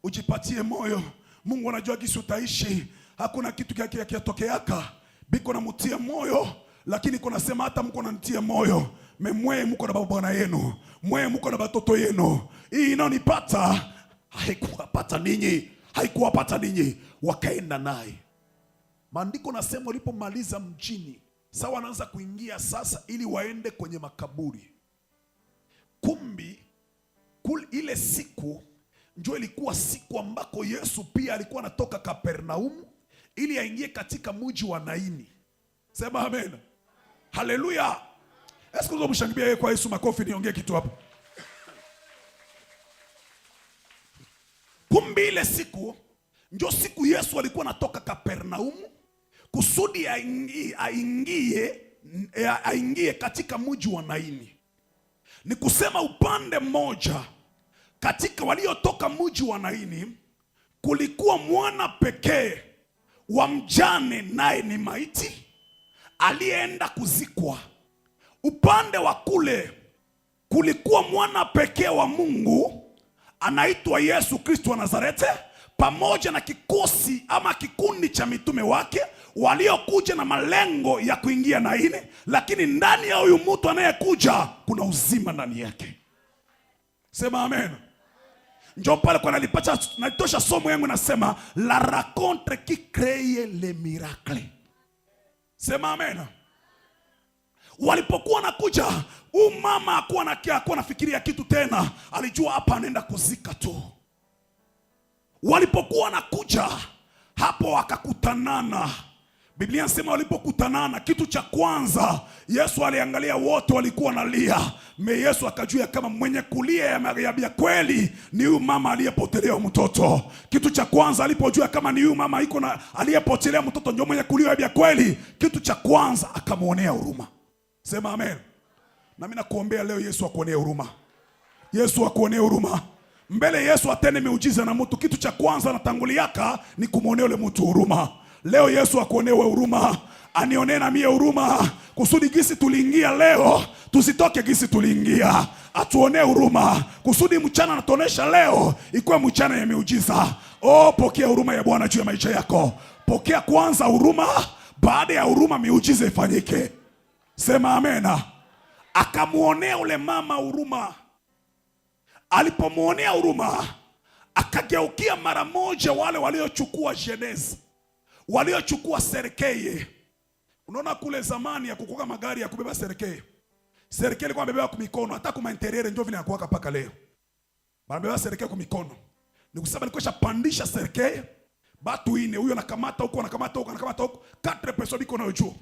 ujipatie moyo. Mungu anajua jinsi utaishi. Hakuna kitu kiatokeaka. Biko namutia moyo, lakini kuna sema hata mko nanitia moyo. Memwe mko na baba yenu, mwe mko na batoto yenu. Hii inanipata haikuwapata ninyi, haikuwapata ninyi. Wakaenda naye. Maandiko nasema walipomaliza mjini, sawa wanaanza kuingia sasa ili waende kwenye makaburi. Kumbi ile siku ndio ilikuwa siku ambako Yesu pia alikuwa anatoka Kapernaum ili aingie katika mji wa Naini. Sema amen. Haleluya. Esko mshangilia yeye kwa Yesu makofi, niongee kitu hapo. Kumbi ile siku ndio siku Yesu alikuwa anatoka Kapernaum kusudi aingie katika mji wa Naini. Ni kusema upande mmoja katika waliotoka mji wa Naini kulikuwa mwana pekee wa mjane, naye ni maiti aliyeenda kuzikwa. Upande wa kule kulikuwa mwana pekee wa Mungu anaitwa Yesu Kristo wa Nazareti, pamoja na kikosi ama kikundi cha mitume wake waliokuja na malengo ya kuingia Naini. Lakini ndani ya huyu mtu anayekuja kuna uzima ndani yake. Sema amen. Njoo pale kwa nalitosha somo yangu nasema la rencontre qui crée les miracles. Sema amen. Walipokuwa nakuja, mama hakuwa anafikiria kitu tena, alijua hapa anaenda kuzika tu. Walipokuwa nakuja hapo wakakutanana. Biblia inasema walipokutanana, kitu cha kwanza Yesu aliangalia wote walikuwa nalia. Yesu akajua kama mwenye kulia ya kweli ni huyu mama aliyepotelea mtoto. Kitu cha kwanza alipojua kama ni huyu mama iko na aliyepotelea mtoto ndio mwenye kulia ya kweli, kitu cha kwanza akamuonea huruma. Sema amen. Na mimi nakuombea leo Yesu akuonee huruma. Yesu akuonee huruma. Mbele Yesu atende miujiza na mtu, kitu cha kwanza anatanguliaka ni kumwonea yule mtu huruma. Leo Yesu akuonewe huruma, anionee na mie huruma, kusudi gisi tuliingia leo tusitoke gisi tuliingia. Atuonee huruma kusudi mchana anatonesha leo ikuwe mchana ya miujiza. Oh, pokea huruma ya Bwana juu ya maisha yako. Pokea kwanza huruma, baada ya huruma miujiza ifanyike. Sema amena. Akamuonea ule mama huruma. Alipomuonea huruma, akageukia mara moja wale waliochukua jeneza, waliochukua serikali. Unaona kule zamani ya kukuka magari ya kubeba serikali. Serikali ilikuwa imebeba kwa mikono, hata kwa interior ndio vile inakuwa paka leo. Wanabeba serikali kwa mikono. Ni kusema alikuwa pandisha serikali, batu ine, huyo anakamata huko, anakamata huko, anakamata huko, 4 pesa biko na juu.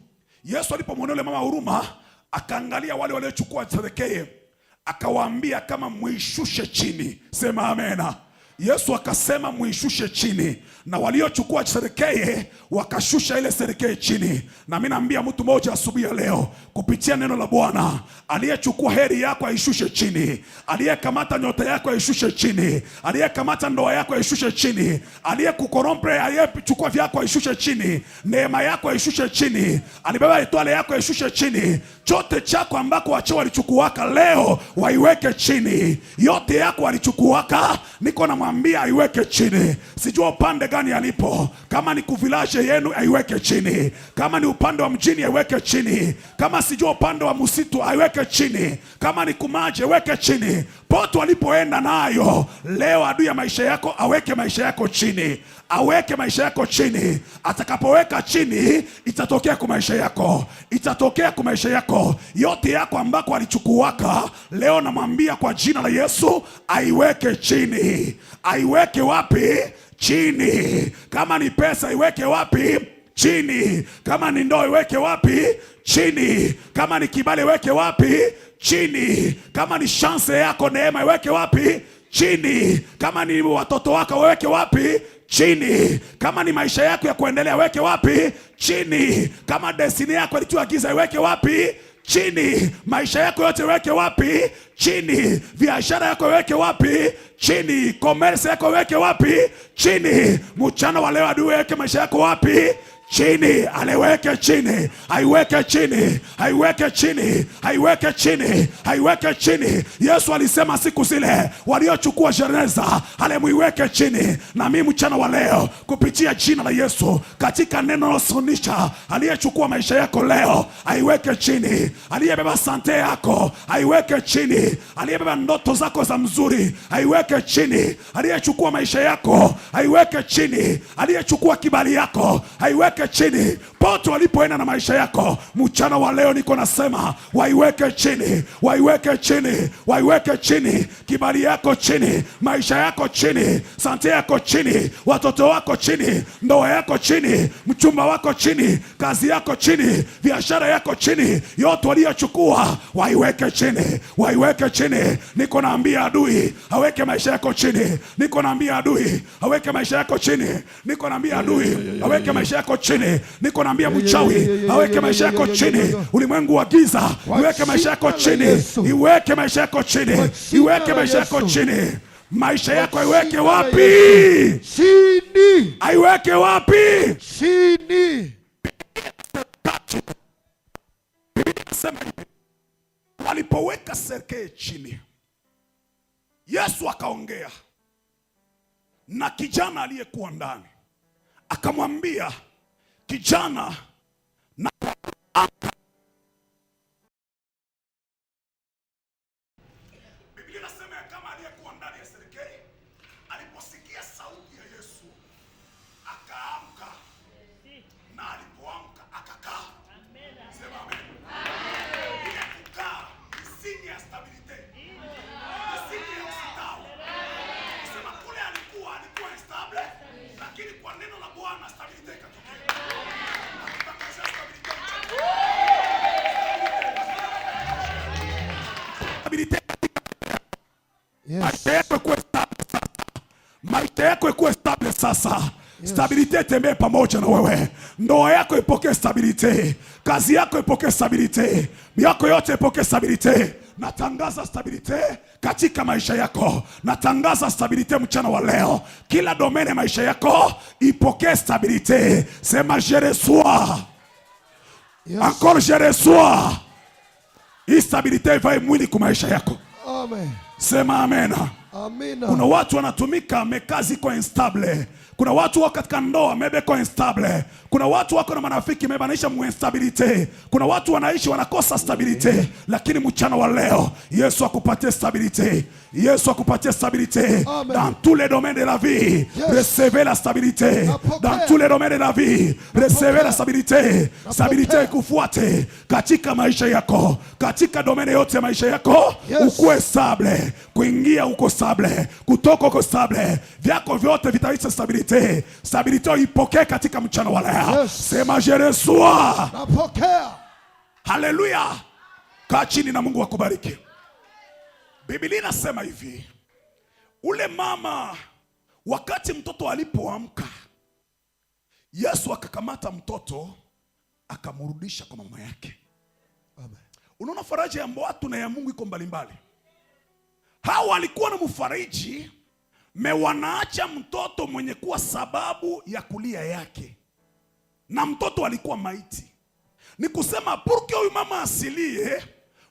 Yesu alipomwona yule mama huruma, akaangalia wale waliochukua serikali, akawaambia kama muishushe chini. Sema amena. Yesu akasema muishushe chini, na waliochukua serikali wakashusha ile serikali chini. Na mimi naambia mtu mmoja asubuhi ya leo kupitia neno la Bwana, aliyechukua heri yako aishushe chini, aliyekamata nyota yako aishushe chini, aliyekamata ndoa yako aishushe chini, aliyekukorompe aliyechukua vyako aishushe chini, neema yako aishushe chini, alibeba itwale yako aishushe chini. Chote chako ambako wacho walichukuaka leo waiweke chini. Yote yako walichukuaka, niko namwambia aiweke chini. Sijua upande gani alipo, kama ni kuvilaje yenu aiweke chini, kama ni upande wa mjini aiweke chini, kama sijua upande wa msitu aiweke chini, kama ni kumaje aiweke chini. Pote walipoenda nayo leo, adui ya maisha yako aweke maisha yako chini, aweke maisha yako chini. Atakapoweka chini, itatokea kwa maisha yako, itatokea kwa maisha yako. Yote yako ambako alichukuaka leo, namwambia kwa jina la Yesu aiweke chini. Aiweke wapi? Chini. Kama ni pesa iweke wapi? Chini. Kama ni ndoa iweke wapi? Chini. Kama ni kibali iweke wapi? Chini. Kama ni chance yako, neema iweke wapi? Chini. Kama ni watoto wako weke wapi? Chini. Kama ni maisha yako ya kuendelea weke wapi? Chini. Kama destiny yako ilitiwa giza iweke wapi? Chini. Maisha yako yote weke wapi? Chini. Biashara yako weke wapi? Chini. Commerce yako weke wapi? Chini. Mchana wa leo adui weke maisha yako wapi? Chini. Aliweke chini, aiweke chini, aiweke chini, aiweke chini, aiweke chini. Yesu alisema siku zile waliochukua jeneza alimuiweke chini. Na mimi mchana wa leo kupitia jina la Yesu, katika neno la sunisha, aliyechukua maisha yako leo aiweke chini, aliyebeba sante yako aiweke chini, aliyebeba ndoto zako za mzuri aiweke chini, aliyechukua maisha yako aiweke chini, aliyechukua kibali yako aiweke chini. Pote walipoenda na maisha yako mchana wa leo, niko nasema waiweke chini, waiweke chini, waiweke chini. Kibali yako chini, maisha yako chini, sante yako chini, watoto wako chini, ndoa yako chini, mchumba wako chini, kazi yako chini, biashara yako chini. Yote waliochukua waiweke chini, waiweke chini. Niko naambia adui aweke maisha yako chini, niko naambia adui aweke maisha yako chini, niko naambia adui aweke maisha yako chini, niko naambia mchawi aweke maisha yako chini, ulimwengu wa giza iweke maisha yako chini, iweke maisha yako chini, iweke maisha yako chini. Maisha yako iweke wapi? Chini. Aiweke wapi? Chini. Walipoweka serikali chini, Yesu akaongea na kijana aliyekuwa ndani, akamwambia kijana, na Biblia inasema kama aliyekuwa ndani ya serikali aliposikia sauti ya Yesu akaamka, na alipoamka akakaa. Sema amen. Ile kukaa ni sinye ya stabilite, ni sinye ya ustawi. Sema kule alikuwa instable, lakini kwa neno la Bwana stabilite ikatokea. Maisha yako ikuwe stable sasa. Stabilite tembee pamoja na wewe. Ndoa yako ipokee stabilite, kazi yako ipokee stabilite, yako yote ipokee stabilite. natangaza stabilite katika maisha yako. Natangaza stabilite mchana wa leo. Kila domene maisha yako ipokee stabilite. Sema je reçois. Yes. Encore je reçois. Hii stabilite ivae mwili kwa maisha yako. Amen. Sema amen. Amina. Kuna watu wanatumika mekazi kwa instable. Kuna watu wako katika ndoa mebe kwa instable. Kuna watu wako na marafiki mebe wanaisha instabilite. Kuna watu wanaishi wanakosa stabilite. Lakini mchana wa leo Yesu akupatie stabilite. Yesu akupatie stabilite. Dans tous les domaines de la vie. Yes. Recevez la stabilité. Dans tous les domaines de la vie. Recevez la stabilité. Stabilite ikufuate katika maisha yako. Katika domaine yote ya maisha yako. Yes. Ukuwe stable. Kuingia uko stable. Kutoka uko stable. Vyako vyote vitaisha stabilite. Stabilite ipokee katika mchana wa leo. Yes. Sema je reçois. Napokea. Haleluya. Kaa chini na Mungu akubariki. Biblia inasema hivi, ule mama wakati mtoto alipoamka, Yesu akakamata mtoto akamrudisha kwa mama yake. Amen. Unaona faraja ya watu na ya Mungu iko mbalimbali. Hao walikuwa na mfariji, wanaacha mtoto mwenye kuwa sababu ya kulia yake. Na mtoto alikuwa maiti. Ni kusema purke huyu mama asilie,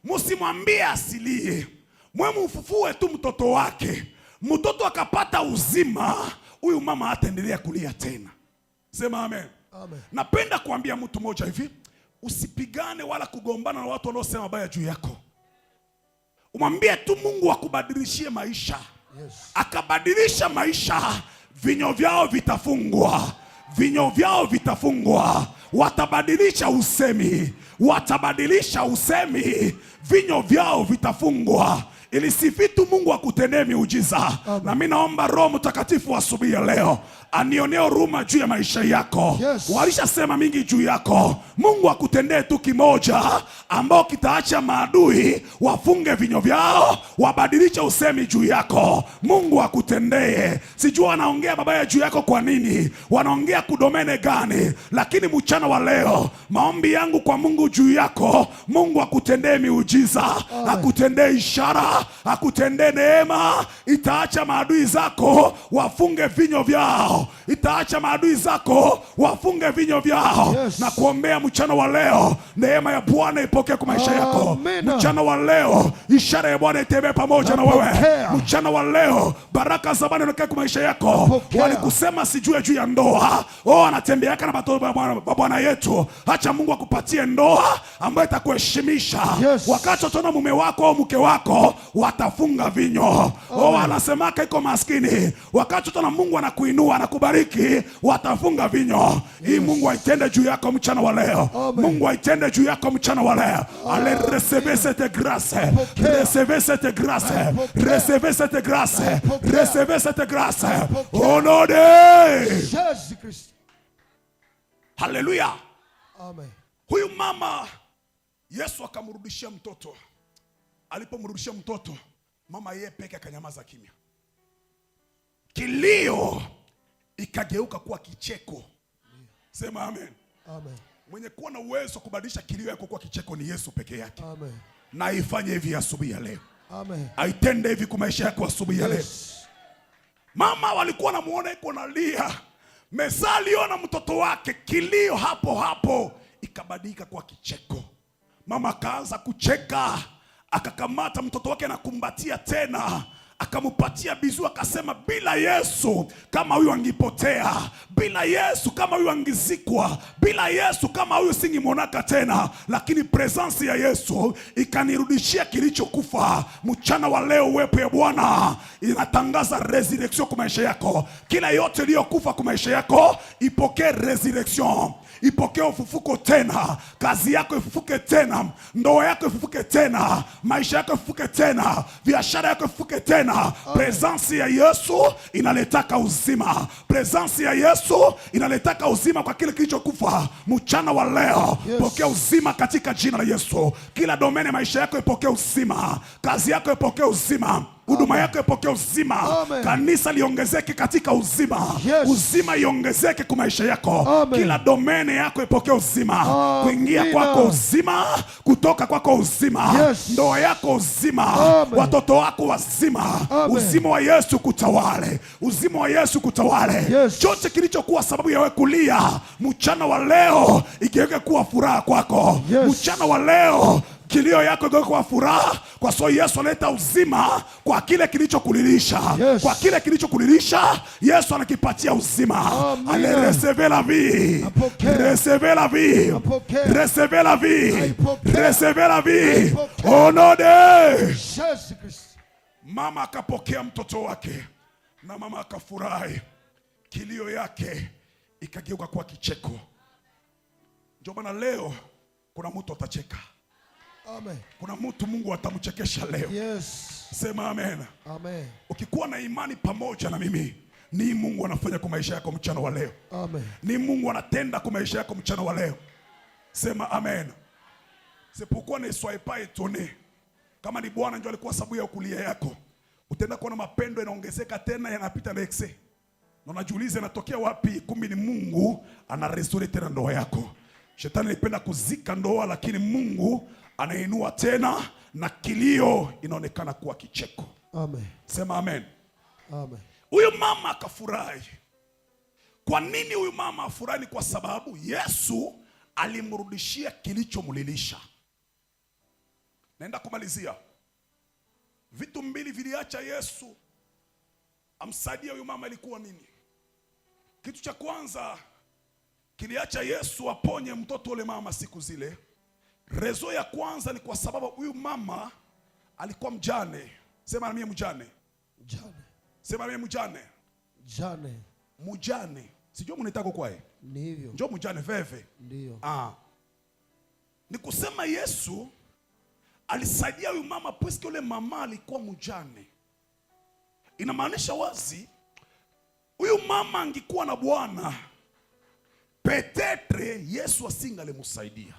msimwambie asilie. Mwemu ufufue tu mtoto wake. Mtoto akapata uzima, huyu mama hataendelea kulia tena. Sema amen. Amen. Napenda kuambia mtu mmoja hivi, usipigane wala kugombana na watu wanaosema mabaya juu yako. Umwambie tu Mungu akubadilishie maisha. Yes. Akabadilisha maisha, vinyo vyao vitafungwa. Vinyo vyao vitafungwa. Watabadilisha usemi. Watabadilisha usemi. Vinyo vyao vitafungwa. Ili si vitu Mungu akutendee miujiza. Na mimi naomba Roho Mtakatifu asubuhi ya leo anionee huruma juu ya maisha yako. Yes. Walishasema mingi juu yako. Mungu akutendee tu kimoja ambao kitaacha maadui wafunge vinyo vyao, wabadilisha usemi juu yako. Mungu akutendee. Sijua wanaongea mabaya juu yako kwa nini, wanaongea kudomene gani, lakini mchana wa leo maombi yangu kwa Mungu juu yako, Mungu akutendee miujiza, akutendee ishara, akutendee neema. Itaacha maadui zako wafunge vinyo vyao. Itaacha maadui zako wafunge vinyo vyao. Yes. Na kuombea mchana wa leo neema ya Bwana ipokee kwa maisha yako. Mchana wa leo ishara ya Bwana itembee pamoja na wewe. Mchana wa leo baraka za Bwana zikae kwa maisha yako. Walikusema sijue juu ya ndoa, anatembeaka na batoto ba Bwana yetu. Acha Mungu akupatie ndoa ambayo itakuheshimisha. Yes. Wakati utaona mume wako au mke wako watafunga vinyo. Anasemaka iko maskini. Wakati utaona Mungu anakuinua na kubariki, watafunga vinyo. Yes. Hii Mungu aitende juu yako mchana wa leo. Amen. Mungu aitende juu yako mchana wa leo. Allez recevez cette grâce. Recevez cette grâce. Recevez cette grâce. Recevez cette grâce. Au nom de Jésus Christ. Haleluya. Amen. Huyu mama Yesu akamrudishia mtoto. Alipomrudishia mtoto, mama yeye peke akanyamaza kimya. Kilio ikageuka kuwa kicheko. Sema amen. Amen. Mwenye kuwa na uwezo kubadilisha kilio yako kuwa kicheko ni Yesu peke yake. Amen. Na ifanye hivi asubuhi ya leo. Amen. Aitende hivi kwa maisha yako asubuhi ya leo. Mama walikuwa namuona yuko analia. Mesa aliona mtoto wake, kilio hapo hapo ikabadilika kuwa kicheko. Mama akaanza kucheka, akakamata mtoto wake na kumbatia tena. Akamupatia bizu, akasema bila Yesu kama huyu angipotea, bila Yesu kama huyu angizikwa, bila Yesu kama huyu singimonaka tena, lakini presence ya Yesu ikanirudishia kilichokufa. Mchana wa leo uwepo ya Bwana inatangaza resurrection kwa maisha yako. Kila yote iliyokufa kwa maisha yako ipokee resurrection. Ipokee ufufuko tena. Kazi yako ifufuke tena. Ndoa yako ifufuke tena. Maisha yako ifufuke tena. Biashara yako ifufuke tena. Presence ya Yesu inaletaka uzima. Presence ya Yesu inaletaka uzima kwa kile kilichokufa. Mchana wa leo, yes, pokea uzima katika jina la Yesu. Kila domene maisha yako ipokee uzima. Kazi yako ipokee uzima. huduma yako ipokee uzima. Amen. Kanisa liongezeke katika uzima. Yes. Uzima iongezeke kwa maisha yako. Amen. Kila domene yako ipokee uzima. Kuingia Amina. kwako uzima, kutoka kwako uzima. Yes. Ndoa yako uzima. Amen. Watoto wako wazima. Amen. Uzima wa Yesu kutawale. Uzima wa Yesu kutawale. Yes. Chote kilichokuwa sababu ya wewe kulia mchana wa leo ikiweke kuwa furaha kwako. Yes. Mchana wa leo kilio yako ikiweke kuwa furaha, kwa sababu Yesu analeta uzima kwa kile kilichokulilisha. Yes. Kwa kile kilichokulilisha Yesu anakipatia uzima. Amina. Recevez la vie. Apokea. Recevez la vie. Apokea. Recevez la vie. Apokea. Recevez la vie. Apokea. Au nom de Yesu Kristo. mama akapokea mtoto wake na mama akafurahi, kilio yake ikageuka kuwa kicheko. Ndio maana leo kuna mtu atacheka. Amen. Kuna mtu Mungu atamchekesha leo. Yes. Sema amen. Amen. Ukikuwa na imani pamoja na mimi, ni Mungu anafanya kwa maisha yako mchana wa leo. Amen. Ni Mungu anatenda kwa maisha yako mchana wa leo. Sema amen. Sipokuwa na soyez pas étonné. Kama ni Bwana ndio alikuwa sababu ya kulia yako, utaenda kuona mapendo yanaongezeka tena, yanapita na excess. Na unajiuliza inatokea wapi? Kumbe ni Mungu ana restore tena ndoa yako. Shetani anapenda kuzika ndoa, lakini Mungu anainua tena na kilio inaonekana kuwa kicheko. Amen. Sema amen. Amen. Huyu mama akafurahi. Kwa nini huyu mama afurahi? Ni kwa sababu Yesu alimrudishia kilichomlilisha. Naenda kumalizia. Vitu mbili viliacha Yesu amsaidia huyu mama ilikuwa nini? Kitu cha kwanza kiliacha Yesu aponye mtoto ule mama siku zile. Rezo ya kwanza ni kwa sababu huyu mama alikuwa mjane. Sema na mimi mjane. Mjane. Sema na mimi mjane. Mjane. Mjane. Sijui mnaitaka kwa yeye. Ni hivyo. Njoo mjane veve. Ndio. Ni kusema Yesu alisaidia huyu mama puisque yule mama alikuwa mjane. Inamaanisha wazi huyu mama angekuwa na bwana, petetre Yesu asingalemsaidia.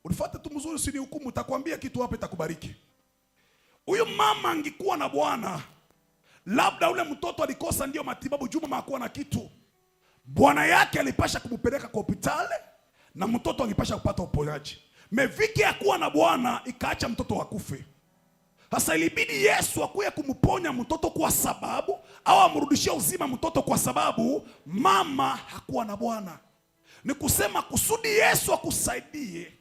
Unifuate tu mzuri, usini hukumu, utakwambia kitu hapa itakubariki. Huyu mama angekuwa na bwana, labda ule mtoto alikosa ndio matibabu, juma hakuwa na kitu. Bwana yake alipasha kumpeleka kwa hospitali na mtoto angepasha kupata uponyaji. Meviki hakuwa na bwana, ikaacha mtoto wakufe. Sasa ilibidi Yesu akuye kumponya mtoto kwa sababu, au amrudishie uzima mtoto kwa sababu mama hakuwa na bwana. Ni kusema kusudi Yesu akusaidie,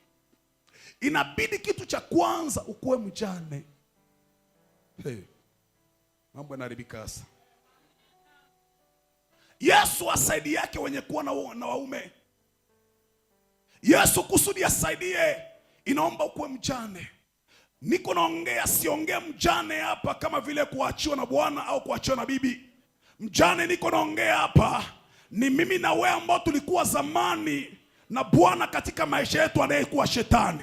inabidi kitu cha kwanza ukuwe mjane. Mambo yanaharibika sasa. Yesu asaidie yake wenye kuwa na waume. Yesu kusudi asaidie, inaomba ukuwe mjane. Niko naongea, siongea mjane hapa kama vile kuachiwa na bwana au kuachiwa na bibi. Mjane niko naongea hapa ni mimi na wewe ambao tulikuwa zamani na Bwana katika maisha yetu anayekuwa shetani.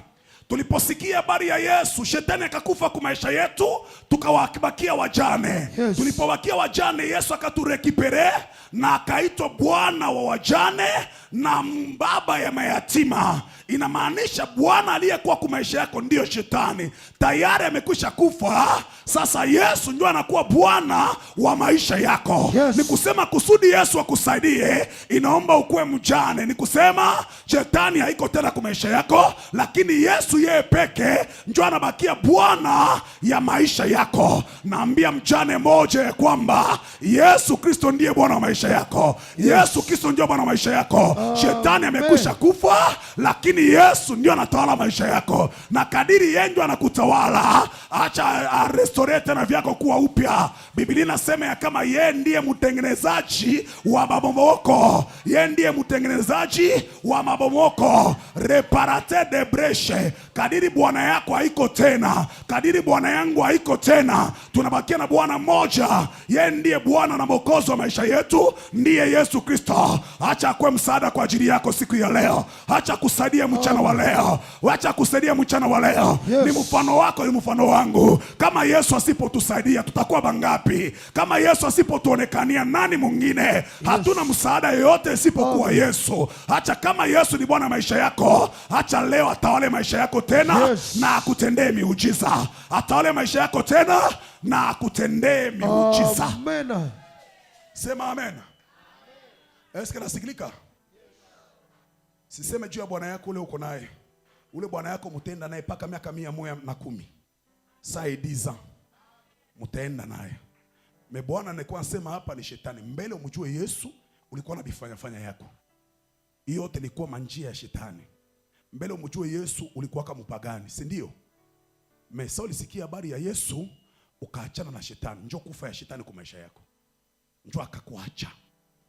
Tuliposikia habari ya Yesu, shetani akakufa kwa maisha yetu, tukawabakia wajane. Yes. Tulipobakia wajane, Yesu akaturekipere na akaitwa Bwana wa wajane na baba ya mayatima. Inamaanisha Bwana aliyekuwa kwa maisha yako ndio shetani. Tayari amekwisha kufa. Sasa Yesu ndio anakuwa Bwana wa maisha yako. Yes. Ni kusema kusudi Yesu akusaidie, inaomba ukuwe mjane. Ni kusema shetani haiko tena kwa maisha yako, lakini Yesu yeye peke ndio anabakia Bwana ya maisha yako. Naambia mjane moja kwamba Yesu Kristo ndiye Bwana wa maisha yako. Yes. Yesu Kristo ndio Bwana wa maisha yako. Shetani amekwisha kufa, lakini Yesu ndio anatawala maisha yako. Na kadiri yeye ndio anakutawala, acha restore tena vyako kuwa upya. Biblia inasema ya kama yeye ndiye mtengenezaji wa mabomoko. Yeye ndiye mtengenezaji wa mabomoko. Reparate de breche. Kadiri Bwana yako haiko tena, kadiri Bwana yangu haiko tena, tunabakia na Bwana mmoja. Yeye ndiye Bwana na Mwokozi wa maisha yetu, ndiye Yesu Kristo. Acha akuwe msaada kwa ajili yako siku ya leo. Acha kusaidia mchana wa leo. Acha kusaidia mchana wa leo. Yes. Ni mfano wako, ni mfano wangu. Kama Yesu asipotusaidia tutakuwa bangapi? Kama Yesu asipotuonekania nani mwingine? Yes. Hatuna msaada yoyote chochote isipokuwa Yesu. Acha kama Yesu ni Bwana maisha yako, acha leo atawale maisha yako tena na akutendee miujiza. Atawale maisha yako tena na akutendee miujiza. Amen. Sema amen. Eske nasikilika? Siseme juu ya bwana yako ule uko naye. Ule bwana yako mtenda naye paka miaka 110. Saidiza. Mtenda naye. Bwana anakuwa anasema hapa ni shetani. Mbele umjue Yesu, ulikuwa na bifanya yako. Hiyo yote ilikuwa manjia ya shetani. Mbele umjue Yesu, ulikuwa kama mpagani, si ndio? Mesa ulisikia habari ya Yesu, ukaachana na shetani. Njoo kufa ya shetani kwa maisha yako. Njoo akakuacha.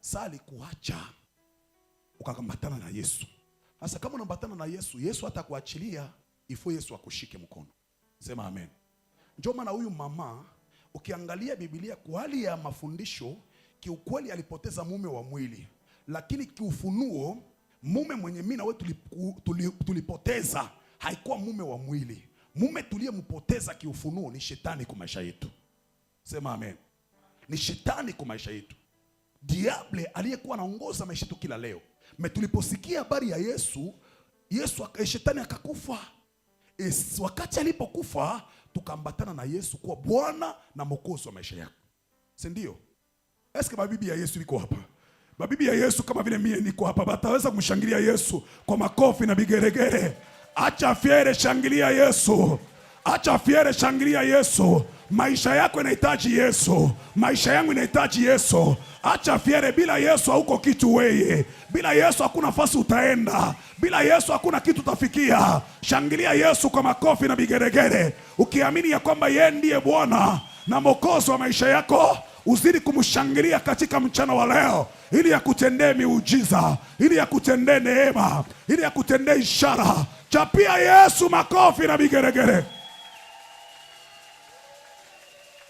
Sali kuacha. Ukakambatana na Yesu. Sasa kama unambatana na Yesu, Yesu hatakuachilia ifo Yesu akushike mkono. Sema amen. Njoo maana huyu mama, ukiangalia Biblia kwa hali ya mafundisho, kiukweli alipoteza mume wa mwili. Lakini kiufunuo, mume mwenye mimi na wewe tulipoteza haikuwa mume wa mwili. Mume tuliyempoteza kiufunuo ni shetani kwa maisha yetu. Sema amen. Ni shetani kwa maisha yetu. Diable aliyekuwa anaongoza maisha yetu kila leo. Tuliposikia habari ya Yesu, shetani akakufa. Wakati alipokufa, tukambatana na Yesu kuwa Bwana na Mwokozi wa maisha yako. Si ndio? Eske mabibi ya Yesu liko hapa? Mabibi ya Yesu kama vile mimi niko hapa, bataweza kumshangilia Yesu kwa makofi na bigeregere. Acha fiere, shangilia Yesu. Acha fiere, shangilia Yesu. Maisha yako inahitaji Yesu. Maisha yangu inahitaji Yesu. Acha fiere, bila Yesu hauko kitu wewe. Bila Yesu hakuna nafasi utaenda. Bila Yesu hakuna kitu utafikia. Shangilia Yesu kwa makofi na bigeregere. Ukiamini ya kwamba yeye ndiye Bwana na Mwokozi wa maisha yako, uzidi kumshangilia katika mchana wa leo, ili akutendee miujiza, ili akutendee neema, ili akutendee ishara. Chapia Yesu makofi na bigeregere.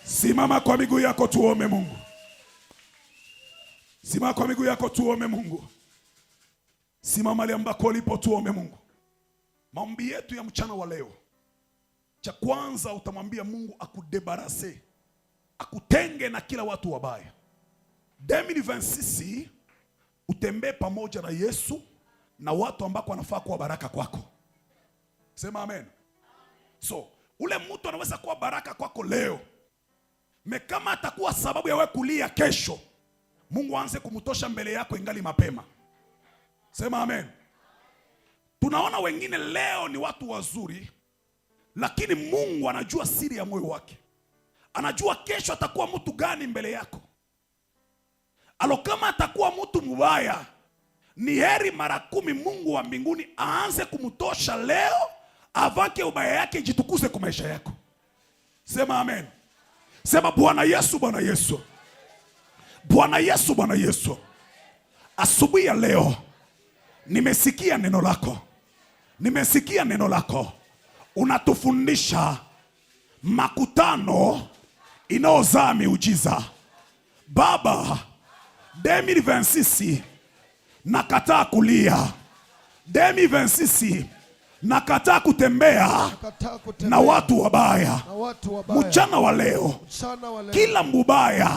Simama kwa miguu yako tuombe Mungu. Simama kwa miguu yako tuombe Mungu. Simama mahali ambako ulipo tuombe Mungu. Maombi yetu ya mchana wa leo, cha kwanza utamwambia Mungu akudebarase, akutenge na kila watu wabaya. 2026 utembee pamoja na Yesu na watu ambako wanafaa kuwa baraka kwako. Sema amen. So, ule mtu anaweza kuwa baraka kwako leo, kama atakuwa sababu ya wewe kulia kesho, Mungu aanze kumtosha mbele yako ingali mapema. Sema amen. Tunaona wengine leo ni watu wazuri, lakini Mungu anajua siri ya moyo wake. Anajua kesho atakuwa mtu gani mbele yako. Kama atakuwa mtu mbaya, ni heri mara 10 Mungu wa mbinguni aanze kumtosha leo, avake ubaya yake jitukuze kwa maisha yako. Sema amen. Sema Bwana Yesu, Bwana Yesu. Bwana Yesu, Bwana Yesu. Asubuhi ya leo nimesikia neno lako. Nimesikia neno lako. Unatufundisha makutano inaozaa miujiza. Baba, 2026 nakataa kulia. 2026 nakataa kutembea na watu wabaya. Mchana wa leo, kila mbaya,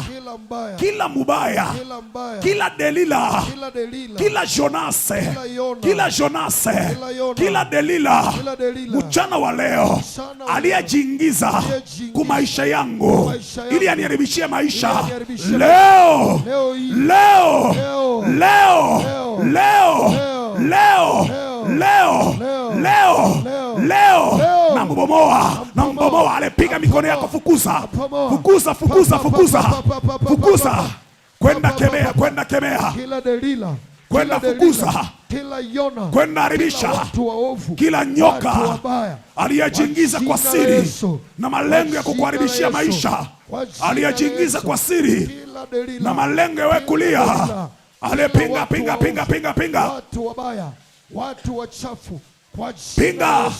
kila Delila, kila Jonase, kila Delila, mchana wa leo aliyejiingiza kwa maisha yangu ili aniribishie maisha, leo nambomoa. Alepiga mikono yako, fukuza. Kwenda kemea, kila Delila, kwenda fukuza, kila Yona, kwenda haribisha kila nyoka aliyejiingiza kwa siri na malengo ya kukuharibishia maisha, aliyejiingiza kwa siri na malengo ya kulia. Pinga watu wabaya, watu wachafu, kwa pinga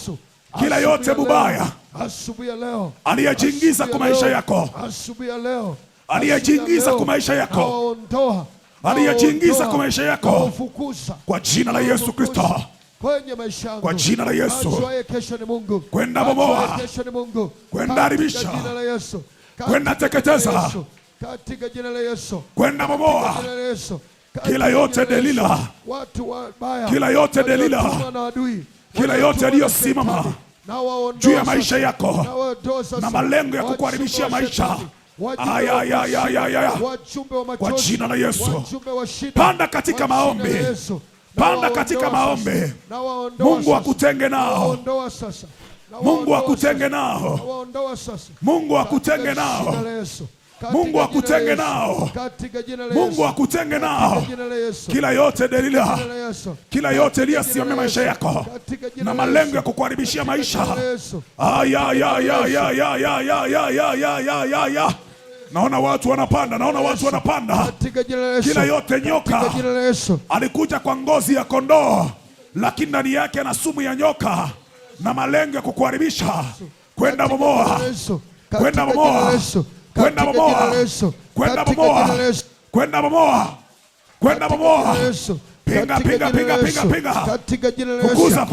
kila yote mubaya asubuhi ya leo aliyejiingiza kwa maisha yako, asubuhi ya leo aliyejiingiza kwa maisha yako, aliyejiingiza kwa maisha yako, kwa jina la Yesu Kristo, kwenye maisha yangu, kwa jina la Yesu. Ajuaye kesho ni Mungu, kwenda bomoa, kesho ni Mungu, kwenda haribisha, jina la Yesu, kwenda teketeza, katika jina la Yesu, kwenda bomoa, kila yote Delila, watu wabaya, kila yote Delila, waliotumwa na adui, kila yote yaliyosimama juu ya maisha yako na malengo ya kukuharibishia maisha, kwa jina la Yesu, panda katika maombi, panda katika maombi. Mungu akutenge nao, Mungu akutenge nao, Mungu akutenge nao, Mungu akutenge nao, Mungu akutenge nao. Kila yote Delila, kila yote iliyosimamia maisha yako na malengo ya kukuharibishia maisha, naona watu wanapanda, naona watu wanapanda. Kila yote nyoka alikuja kwa ngozi ya kondoo, lakini ndani yake ana sumu ya nyoka na malengo ya kukuharibisha, kwenda bomoa, kwenda bomoa, kwenda bomoa, kwenda bomoa, kwenda bomoa, kwenda bomoa. Pinga, pinga, pinga, pinga, pinga. Fukuza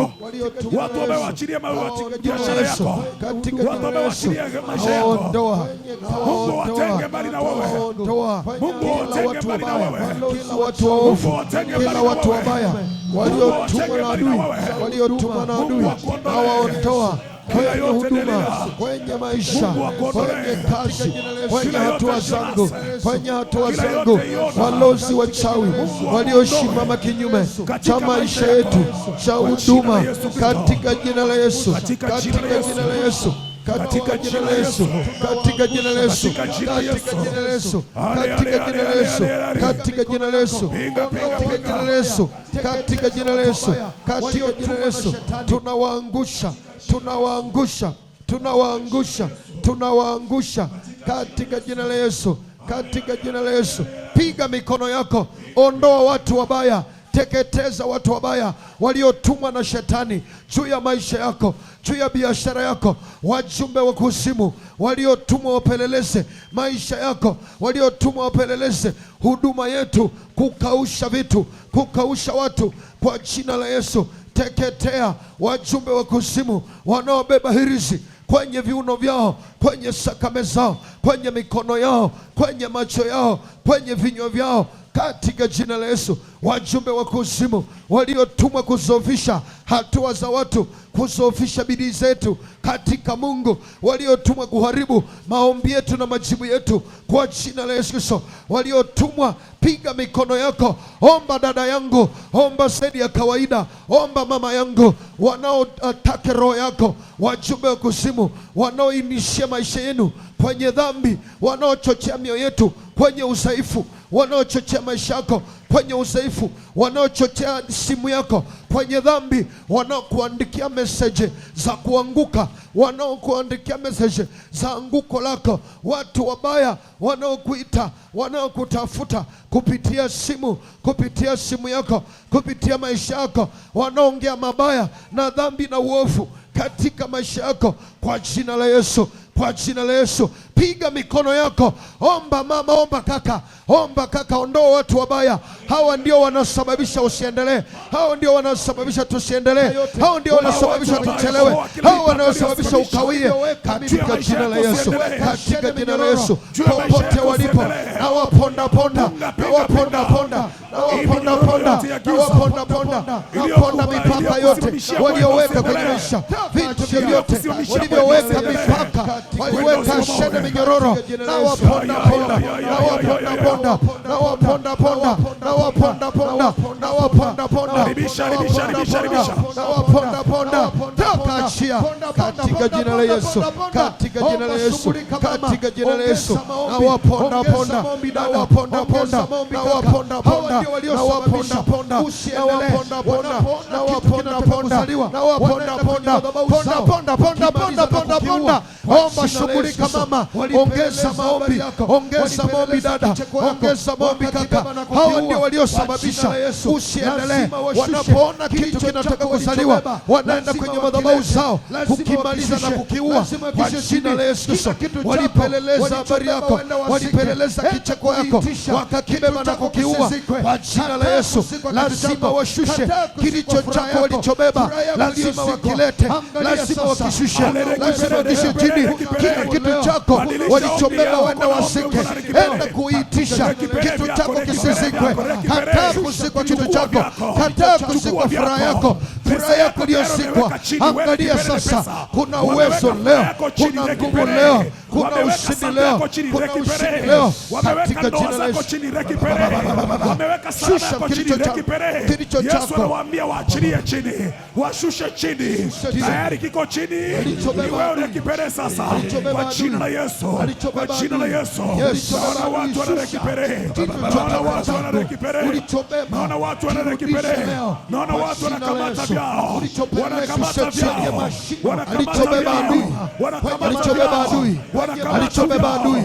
watu wamewaachilia biashara yako, watu wamewaachilia maisha yako. Mungu watenge mbali na wewe, Mungu watenge mbali na wewe, kila watu wabaya waliotumwa na adui, waliotumwa na adui, hawaondoa kwenye huduma, kwenye maisha, kwenye kazi, kwenye hatua zangu, kwenye hatua zangu. Walozi wachawi waliosimama kinyume cha maisha yetu, cha huduma, katika jina la Yesu, katika jina la Yesu, katika jina la Yesu, katika jina la Yesu, katika jina la Yesu, katika jina la Yesu, katika jina la Yesu, katika jina la Yesu, katika jina la Yesu, katika jina la Yesu, tunawaangusha, tunawaangusha, tunawaangusha, tunawaangusha katika jina la Yesu, katika jina la Yesu. Piga mikono yako, ondoa watu wabaya, teketeza watu wabaya waliotumwa na shetani juu ya maisha yako, juu ya biashara yako. Wajumbe wa kuzimu waliotumwa wapeleleze maisha yako, waliotumwa wapeleleze huduma yetu, kukausha vitu, kukausha watu, kwa jina la Yesu teketea. Wajumbe wa kuzimu wanaobeba hirizi kwenye viuno vyao, kwenye sakame zao, kwenye mikono yao, kwenye macho yao, kwenye vinywa vyao, katika jina la Yesu. Wajumbe wa kuzimu waliotumwa kuzofisha hatua za watu, kuzofisha bidii zetu katika Mungu, waliotumwa kuharibu maombi yetu na majibu yetu, kwa jina la Yesu Kristo, waliotumwa, piga mikono yako, omba dada yangu, omba zaidi ya kawaida, omba mama yangu, wanaotaka roho yako. Wajumbe wa kuzimu wanaoinishia maisha yenu kwenye dhambi, wanaochochea mioyo yetu kwenye udhaifu, wanaochochea maisha yako kwenye udhaifu, wanaochochea simu yako kwenye dhambi, wanaokuandikia meseje za kuanguka, wanaokuandikia meseje za anguko lako, watu wabaya wanaokuita, wanaokutafuta kupitia simu yako, kupitia maisha yako, wanaongea mabaya na dhambi na uovu katika maisha yako, kwa jina la Yesu, kwa jina la Yesu. Piga mikono yako, omba mama, omba kaka, omba kaka, ondoa watu wabaya. Hawa ndio wanasababisha usiendelee, hao ndio wanasababisha tusiendelee, hao ndio wanasababisha tuchelewe, hao wanasababisha ukawie, katika jina la Yesu, katika jina la Yesu. Popote walipo, na waponda ponda, na waponda ponda, na waponda ponda, na waponda ponda, na ponda mipaka yote walioweka kwenye maisha, vitu vyote walivyoweka mipaka, waliweka shene minyororo, na waponda ponda, na waponda ponda, na waponda ponda, na waponda ponda, na waponda ponda, na waponda ponda, takachia katika jina la Yesu, katika jina la Yesu, katika jina la Yesu. Na waponda ponda, na waponda ponda, na waponda ponda, na waponda ponda, na waponda ponda, na waponda ponda, na waponda ponda, ponda ponda ponda ponda ponda ponda. Omba, shughulika mama, ongeza maombi, ongeza maombi dada, ongeza maombi kaka. Hawa ndio waliosababisha wasiendelee. Wanapoona kitu kinataka kuzaliwa, wanaenda kwenye madhabahu zao kukimaliza na kukiua kwa jina la Yesu Kristo. Walipeleleza habari yako, walipeleleza kicheko yako, wakakibeba na kukiua kwa jina la Yesu. Lazima washushe kilicho chako walichobeba, lazima wakilete, lazima wakishushe, lazima wakishe chini kila kitu chako walichobeba, wenda wasike, enda kuitisha kitu chako kisizikwe. Kataa kuzikwa kitu chako, kataa kuzikwa furaha yako, furaha yako iliyozikwa. Angalia sasa, kuna uwezo leo, kuna nguvu leo, kuna ushindi leo, kuna ushindi leo katika jina la Yesu. Shusha kilicho chako, anawaambia waachilie chini, washushe chini, tayari kiko chini, ni wewe unakipere sasa kwa jina la Yesu, kwa jina la Yesu. Naona watu wanarekipere, naona watu wanarekipere, naona watu wanarekipere, naona watu wanakamata vyao, wanakamata vyao, alichobeba adui, alichobeba adui, alichobeba adui,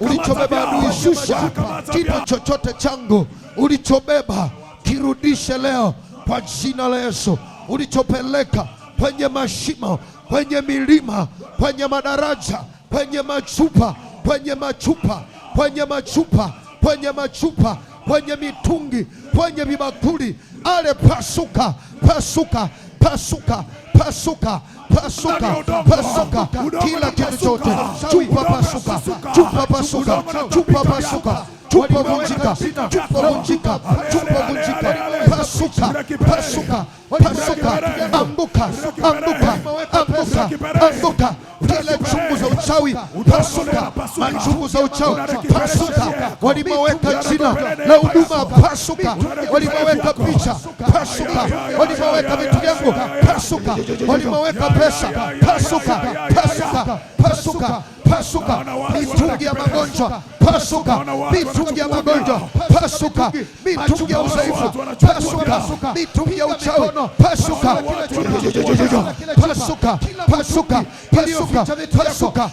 ulichobeba adui, shusha kitu chochote changu ulichobeba, kirudishe leo kwa jina la Yesu. Ulichopeleka kwenye mashimo, kwenye milima, kwenye madaraja, kwenye machupa, kwenye machupa, kwenye machupa, kwenye machupa, kwenye mitungi, kwenye vibakuli, ale pasuka, pasuka, pasuka, pasuka, pasuka, pasuka, kila kitu chote, chupa pasuka, chupa pasuka, chupa pasuka, chupa vunjika, chupa vunjika, chupa vunjika, pasuka, pasuka, pasuka, anguka, anguka, anguka, anguka, kila chungu za uchawi pasuka, machungu za uchawi pasuka, walimoweka jina la huduma pasuka, walimoweka picha pasuka, walimoweka vitu vyangu pasuka, walimoweka pesa pasuka, pasuka, pasuka, pasuka, mitungi ya magonjwa pasuka, mitungi ya magonjwa pasuka, mitungi ya udhaifu pasuka, mitungi ya uchawi pasuka, pasuka, pasuka, pasuka, pasuka,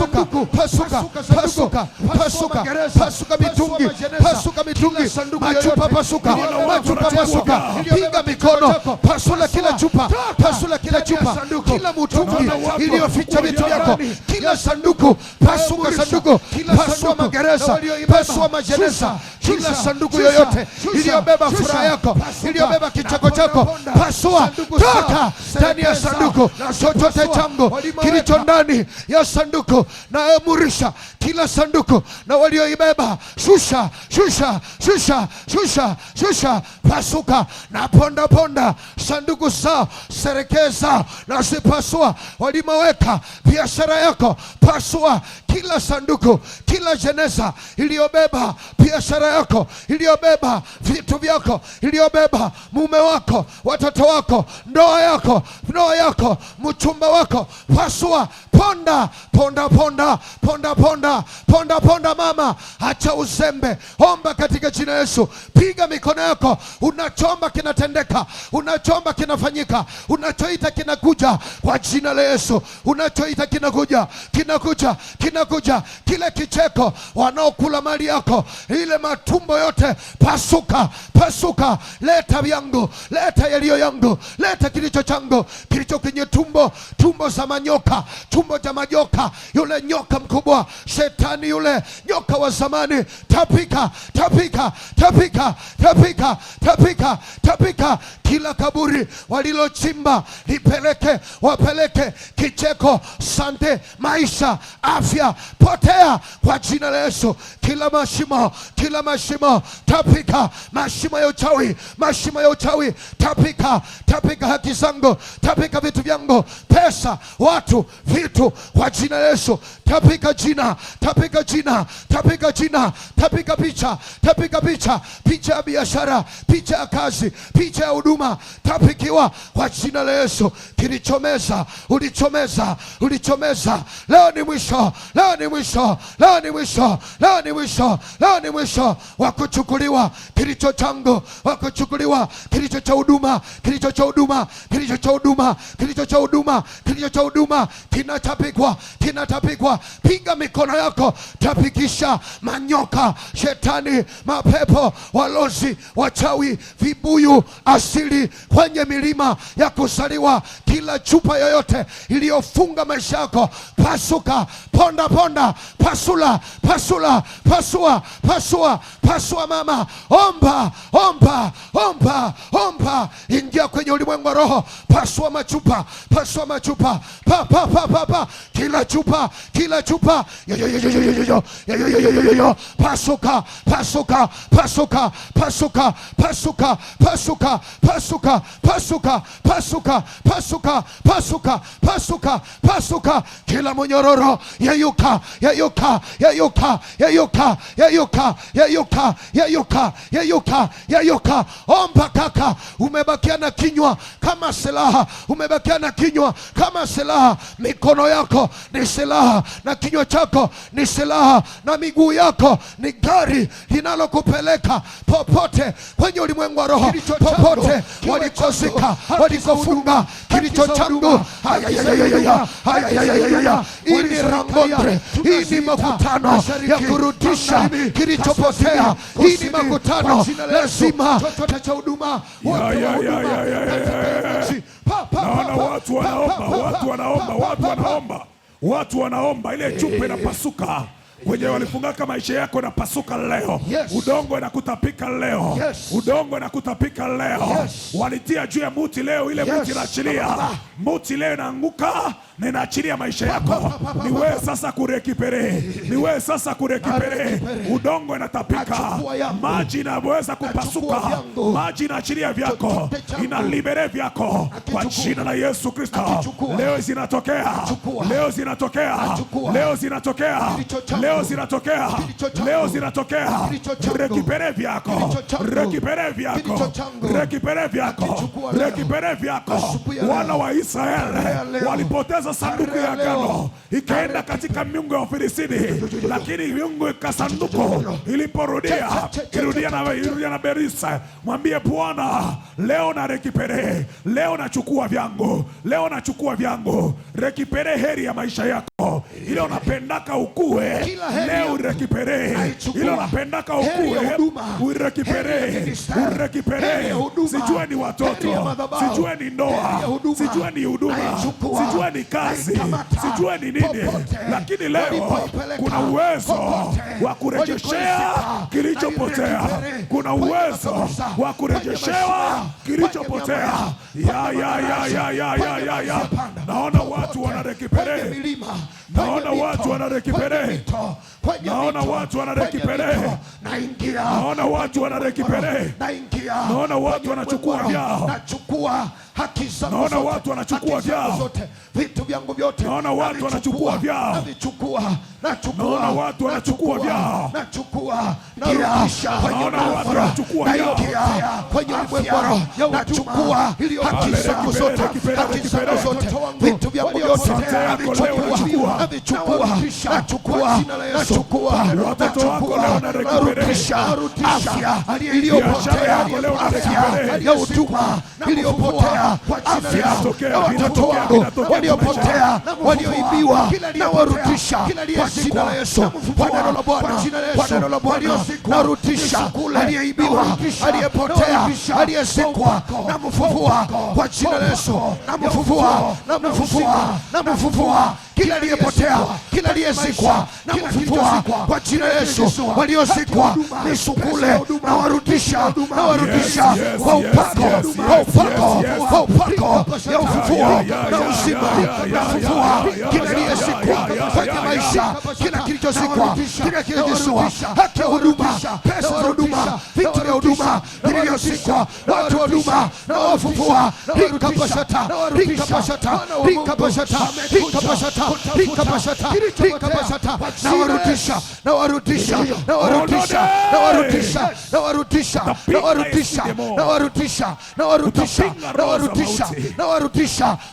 pasuka, pasuka, pasuka, pasuka, pasuka mitungi, pasuka mitungi, machupa pasuka, machupa pasuka, piga mikono, pasula kila chupa, pasula kila chupa, kila mtungi iliyoficha vitu vyako, kila sanduku pasuka, sanduku pasua magereza, pasua majeneza, kila sanduku yoyote iliyobeba furaha yako, iliyobeba kicheko chako, pasua, toka ndani ya sanduku. Chochote changu kilicho ndani ya sanduku na amurisha kila sanduku na walioibeba, shusha, shusha, shusha, shusha, shusha, pasuka na ponda ponda sanduku zao, serekeza na sipasua, walimoweka biashara yako, pasua kila sanduku, kila jeneza iliyobeba biashara yako, iliyobeba vitu vyako, iliyobeba mume wako, watoto wako, ndoa yako, ndoa yako, mchumba wako, pasua, ponda, ponda, ponda, ponda, ponda, ponda, ponda. Mama, acha uzembe, omba katika jina Yesu, piga mikono yako. Unachomba kinatendeka, unachomba kinafanyika, unachoita kinakuja kwa jina la Yesu, unachoita kinakuja, kinakuja, kinakuja. Kile kicheko wanaokula mali yako, ile matumbo yote pasuka, pasuka, leta vyangu, leta yaliyo yangu, leta kilicho changu, kilicho kwenye tumbo, tumbo za manyoka, tumbo za majoka, yule nyoka mkubwa, shetani yule nyoka wa zamani, tapika, tapika, tapika, tapika, tapika, tapika, kila kaburi walilochimba lipeleke, wapeleke kicheko, sante, maisha, afya, potea kwa jina la Yesu. Kila mashimo, kila mashimo, tapika, mashimo ya uchawi, mashimo ya uchawi, tapika, tapika haki zangu, tapika vitu vyangu, pesa, watu, vitu kwa jina la Yesu. Tapika jina, tapika jina, tapika jina, tapika picha, tapika picha, picha ya biashara, picha ya kazi, picha ya huduma, tapikiwa kwa jina la Yesu. Kilichomeza, ulichomeza, ulichomeza, leo ni mwisho, leo leo ni mwisho, leo ni mwisho, leo ni mwisho, leo ni mwisho wa kuchukuliwa kilicho changu, wa kuchukuliwa kilicho cha huduma, kilicho cha huduma, kilicho cha huduma, kilicho cha huduma, kilicho cha huduma kinatapikwa, kinatapikwa. Piga mikono yako, tapikisha manyoka, shetani, mapepo, walozi, wachawi, vibuyu, asili kwenye milima ya kuzaliwa. Kila chupa yoyote iliyofunga maisha yako, pasuka, ponda ponda, pasula, pasula, pasua, pasua, pasua mama. Omba, omba, omba, omba. Ingia kwenye ulimwengu wa roho, pasua machupa, pasua machupa, pa pa pa pa pa. Kila chupa, kila chupa, yo yo yo yo yo yo yo yo yo yo yo, pasuka, pasuka, pasuka, pasuka, pasuka, pasuka, pasuka, pasuka, pasuka, pasuka, pasuka, pasuka, pasuka. Kila monyororo yeyuka, yeyuka, yeyuka, yeyuka, yeyuka, yeyuka, yeyuka, yeyuka, yeyuka. Omba kaka, umebakia na kinywa kama silaha, umebakia na kinywa kama silaha. Mikono yako ni silaha na kinywa chako ni silaha na miguu yako ni gari linalokupeleka popote kwenye ulimwengu wa roho, popote walikozika, walikofunga kilicho changu. Hii ni rangondre, hii ni makutano ya kurudisha kilichopotea. Hii ni makutano lazima cha huduma. Naona watu wanaomba, watu wanaomba, watu wanaomba, watu wanaomba. Ile chupa inapasuka kwenye walifungaka maisha yako, inapasuka leo. Udongo inakutapika leo, udongo inakutapika leo. Walitia juu ya muti leo, ile muti inaachilia, muti leo inaanguka na inaachilia maisha yako. Ni wewe sasa kurekipere, ni wewe sasa kurekipere. Udongo inatapika, maji inaweza kupasuka, maji inaachilia vyako, inalibere vyako kwa jina la Yesu Kristo. Leo zinatokea, leo zinatokea, leo zinatokea, leo zinatokea, leo zinatokea. Rekipere vyako, rekipere vyako, rekipere vyako, rekipere vyako. Wana wa Israeli walipoteza sanduku ya agano, ikaenda katika miungu ya Wafilisti, lakini miungu ya sanduku iliporudia, irudia na Berisa. Mwambie Bwana, leo na rekipere, leo nachukua vyangu, leo nachukua vyangu. Rekipere heri ya maisha yako, ile unapendaka ukue, leo rekipere. Ile unapendaka ukue, urekipere, urekipere. Sijue ni watoto, sijue ni ndoa, sijue ni huduma, sijue ni kazi, sijue ni nini, lakini leo kuna uwezo wa kurejeshea kilichopotea. Kuna uwezo wa kurejeshea kilichopotea. Ya. Naona watu wanarekipere, naona watu wanarekipere, naona watu wanarekipere, naona watu wanarekipere, naona watu wanachukua vyao, naona watu wanachukua vyao, vitu vyangu vyote, naona watu wanachukua vyao, naona watu wanachukua vyao, naona watu wanachukua vyao kwenye ulimwengu wa roho. Nachukua haki zangu zote, haki zangu zote, vitu vyangu vyote navichukua, navichukua, nachukua, nachukua, narudisha afya iliyopotea, afya ya huduma iliyopotea, afya ya watoto wangu waliopotea, walioibiwa, na warudisha kwa jina la Yesu. Kwa neno la Bwana, kwa neno la Bwana, narudisha aliyeibiwa, aliyepotea, aliyezikwa, na mfufua kwa jina la Yesu. Na mfufua, na mfufua, na mfufua kila aliyepotea, kila aliyezikwa, na mfufua kwa jina la Yesu. Waliozikwa nisukule, na warudisha, na warudisha kwa upako, kwa upako, kwa upako ya ufufuo na uzima. Na mfufua kila aliyezikwa kwenye maisha, kila kilichozikwa, kila kilichozikwa, haki ya huduma, pesa za huduma, vitu vya huduma vilivyozikwa, watu wa huduma, na wafufua. Rikapashata, rikapashata, rikapashata, rikapashata,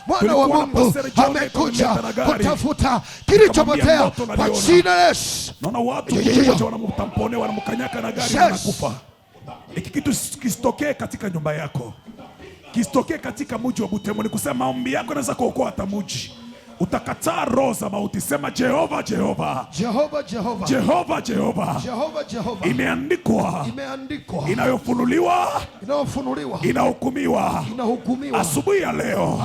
Mwana wa Mungu amekuja kutafuta kilichopotea kwa jina la Yesu. Naona watu wote wanamtamponia, wanamkanyaka na gari na kufa. Hiki kitu kisitokee katika nyumba yako, kisitokee katika mji wa Butembo. Ni kusema maombi yako yanaweza kuokoa hata mji. Utakataa roho za mauti, sema Jehova, Jehova, Jehova, Jehova, Jehova, Jehova, Jehova, Jehova. Imeandikwa, inayofunuliwa, inahukumiwa. Asubuhi ya leo,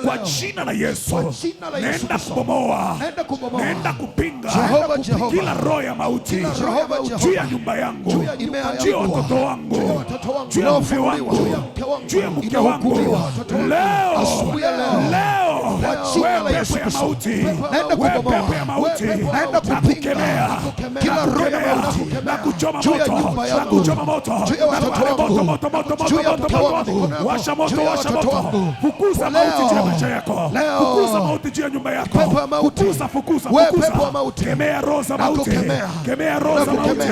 kwa jina la Yesu, nenda kubomoa, nenda kupinga kila roho ya mauti juu ya nyumba yangu, juu ya watoto wangu, juu ya mume wangu, juu ya mke wangu. Leo pepo ya mauti, pepo ya mauti, naenda kukemea kila roho ya mauti, na kuchoma moto, na kuchoma moto, washa moto, washa moto. Fukuza mauti juu ya maisha yako, fukuza mauti juu ya nyumba yako, fukuza. Kemea roho za mauti, kemea roho za mauti.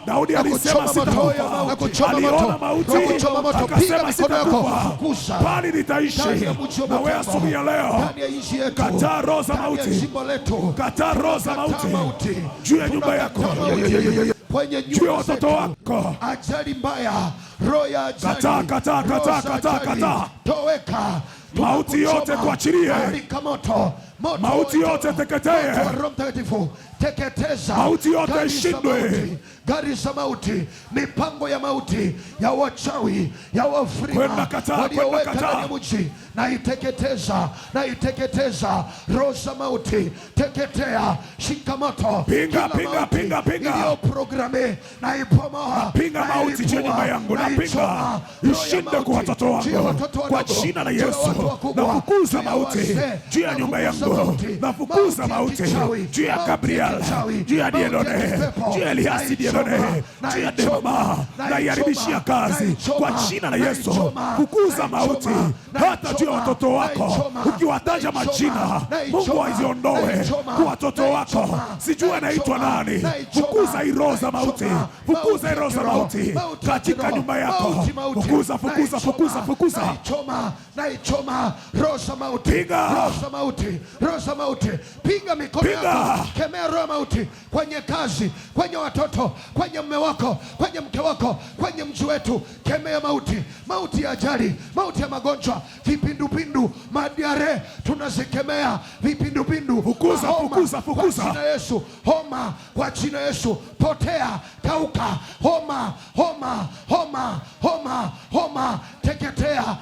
Daudi alisema sitakufa, aliona mauti akasema sitakufa, bali nitaishi. Na wewe asubuhi ya leo, kataa roho za mauti, kataa roho za mauti juu ya nyumba yako, juu ya watoto wako. Ajali mbaya, roho ya ajali, kataa. Toweka mauti yote, kuachilie mauti yote, teketee mauti yote, ishindwe. Gari za mauti, mipango ya mauti, ya wachawi, ya wafrima walioweka ndani ya mji, na iteketeza roho za mauti, teketea, shika moto, pinga hiyo programe, na ipomoa, pinga mauti juu ya nyumba yangu, na pinga ishinde kwa watoto wangu kwa jina la Yesu. Nafukuza mauti juu ya nyumba yangu, nafukuza mauti juu ya Gabriel, juu ya Diedone, juu ya Eliasi Diedone, juu ya Dema, na iharibishia kazi kwa jina la Yesu. Fukuza mauti hata juu ya watoto wako, ukiwataja majina Mungu aziondoe kwa watoto wako, sijui anaitwa nani. Fukuza hii roho za mauti, fukuza hii roho za mauti katika nyumba yako, fukuza. Naichoma roho za mauti, roho za mauti, pinga mikono yako, kemea roho mauti kwenye kazi, kwenye watoto, kwenye mume wako, kwenye mke wako, kwenye mji wetu. Kemea mauti ya ajali, mauti ya magonjwa, vipindupindu, madiare, tunazikemea vipindupindu. Fukuza. Kwa jina Yesu, homa kwa jina Yesu, potea, kauka, homa, teketea,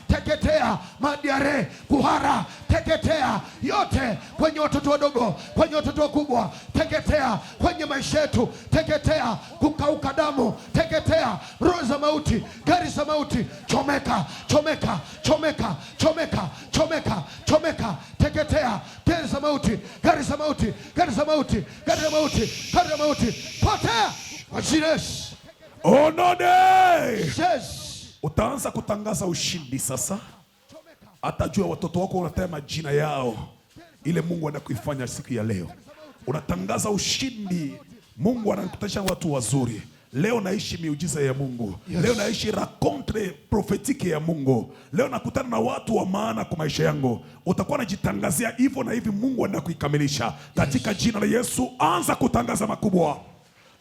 teketea, madiare, kuhara, teketea yote kwenye watoto wadogo, kwenye watoto wakubwa, teketea kwenye maisha yetu, teketea, kukauka damu, teketea roho za mauti, gari za mauti, chomeka, teketea gari za mauti, potea kwa jina Yesu. Utaanza kutangaza ushindi sasa. Hata jua watoto wako unataja majina yao, ile Mungu anakuifanya siku ya leo. Unatangaza ushindi. Mungu anakutanisha watu wazuri. Leo naishi miujiza ya Mungu. Yes. Leo naishi racontre prophétique ya Mungu. Leo nakutana na watu wa maana kwa maisha yangu. Utakuwa unajitangazia hivyo na hivi, Mungu anakuikamilisha katika jina la Yesu. Anza kutangaza makubwa.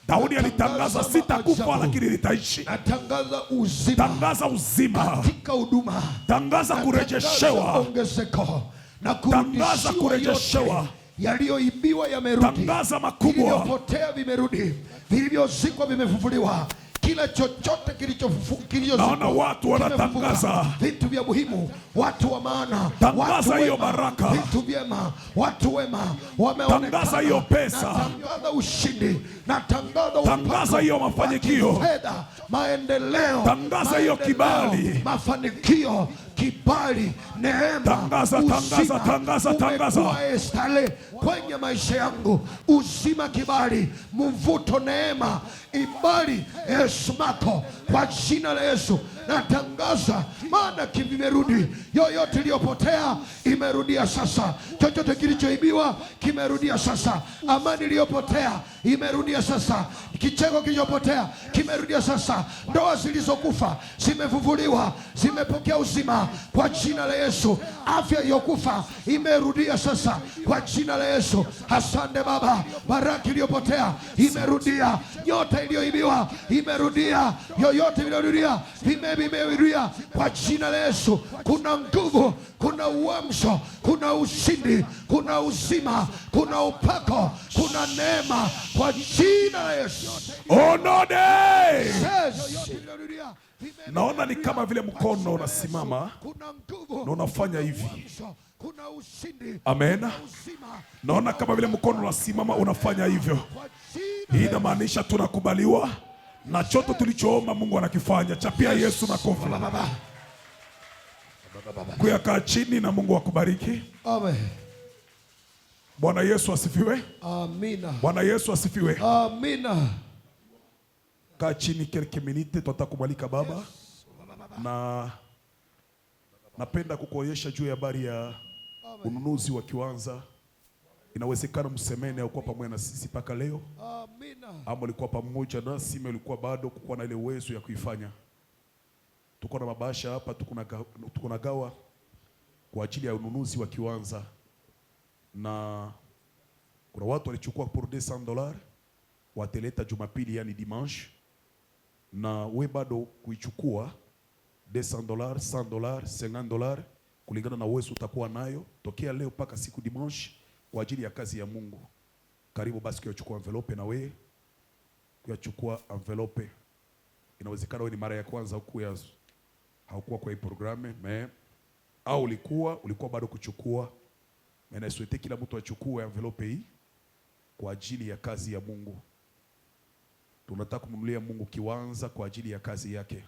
Daudi alitangaza sitakufa lakini nitaishi. Natangaza uzima. Tangaza uzima katika huduma. Tangaza kurejeshewa. Ongezeko na tangaza kurejeshewa. Yaliyoibiwa yamerudi. Tangaza makubwa. Vilivyopotea vimerudi. Vilivyozikwa vimefufuliwa. Kila chochote kilichozikwa. Naona watu wanatangaza vitu vya muhimu, watu wa maana, tangaza hiyo baraka, vitu vyema, watu wema wameonekana. Tangaza hiyo pesa, tangaza ushindi, na tangaza hiyo mafanikio, fedha, maendeleo, tangaza hiyo kibali, mafanikio, kibali, neema, tangaza estale kwenye maisha yangu, uzima, kibali, mvuto, neema, ibali, esmako kwa jina la Yesu. Natangaza maana kimerudi. Yoyote iliyopotea imerudia sasa. Chochote kilichoibiwa kimerudia sasa. Amani iliyopotea imerudia sasa. Kicheko kilichopotea kimerudia sasa. Ndoa zilizokufa zimefufuliwa, zimepokea uzima kwa jina la Yesu. Afya iliyokufa imerudia sasa kwa jina la Yesu. Asante Baba. Baraka iliyopotea imerudia. Nyota iliyoibiwa imerudia. Yoyote iliyorudia vimerudia kwa jina la Yesu. Kuna nguvu, kuna uamsho, kuna ushindi, kuna uzima, kuna upako, kuna neema kwa jina la Yesu. Onode. Naona ni kama vile mkono unasimama na unafanya hivi. Amen. Naona kama vile mkono unasimama unafanya hivyo. Hii inamaanisha tunakubaliwa na chote tulichoomba Mungu anakifanya. Chapia Yesu na kofi. Kuyakaa chini na Mungu akubariki. Amen. Bwana Yesu asifiwe. Amina. Bwana Yesu asifiwe. Amina. Kaa chini kelke minute, tutakumwalika Baba. Na napenda kukuonyesha juu ya habari ya ununuzi wa kiwanja. Inawezekana msemene au kwa pamoja na sisi paka leo. Amina. Ama ulikuwa pamoja nasi, ulikuwa bado kukuwa na ile uwezo ya kuifanya. Tuko na mabasha hapa, tuko na gawa kwa ajili ya ununuzi wa kiwanja. Na kuna watu walichukua pour $200 wateleta Jumapili, yani dimanche. Na we bado kuichukua $200, $100, $50 kulingana na uwezo utakuwa nayo tokea leo mpaka siku dimanche kwa ajili ya kazi ya Mungu. Karibu basi kuyachukua envelope, na we kuyachukua envelope. Inawezekana wewe ni mara ya kwanza haukuwa kwa hii programme au ulikuwa bado kuchukua. Na souhaite kila mtu achukue envelope hii kwa ajili ya kazi ya Mungu. Tunataka kumnunulia Mungu kiwanja kwa ajili ya kazi yake.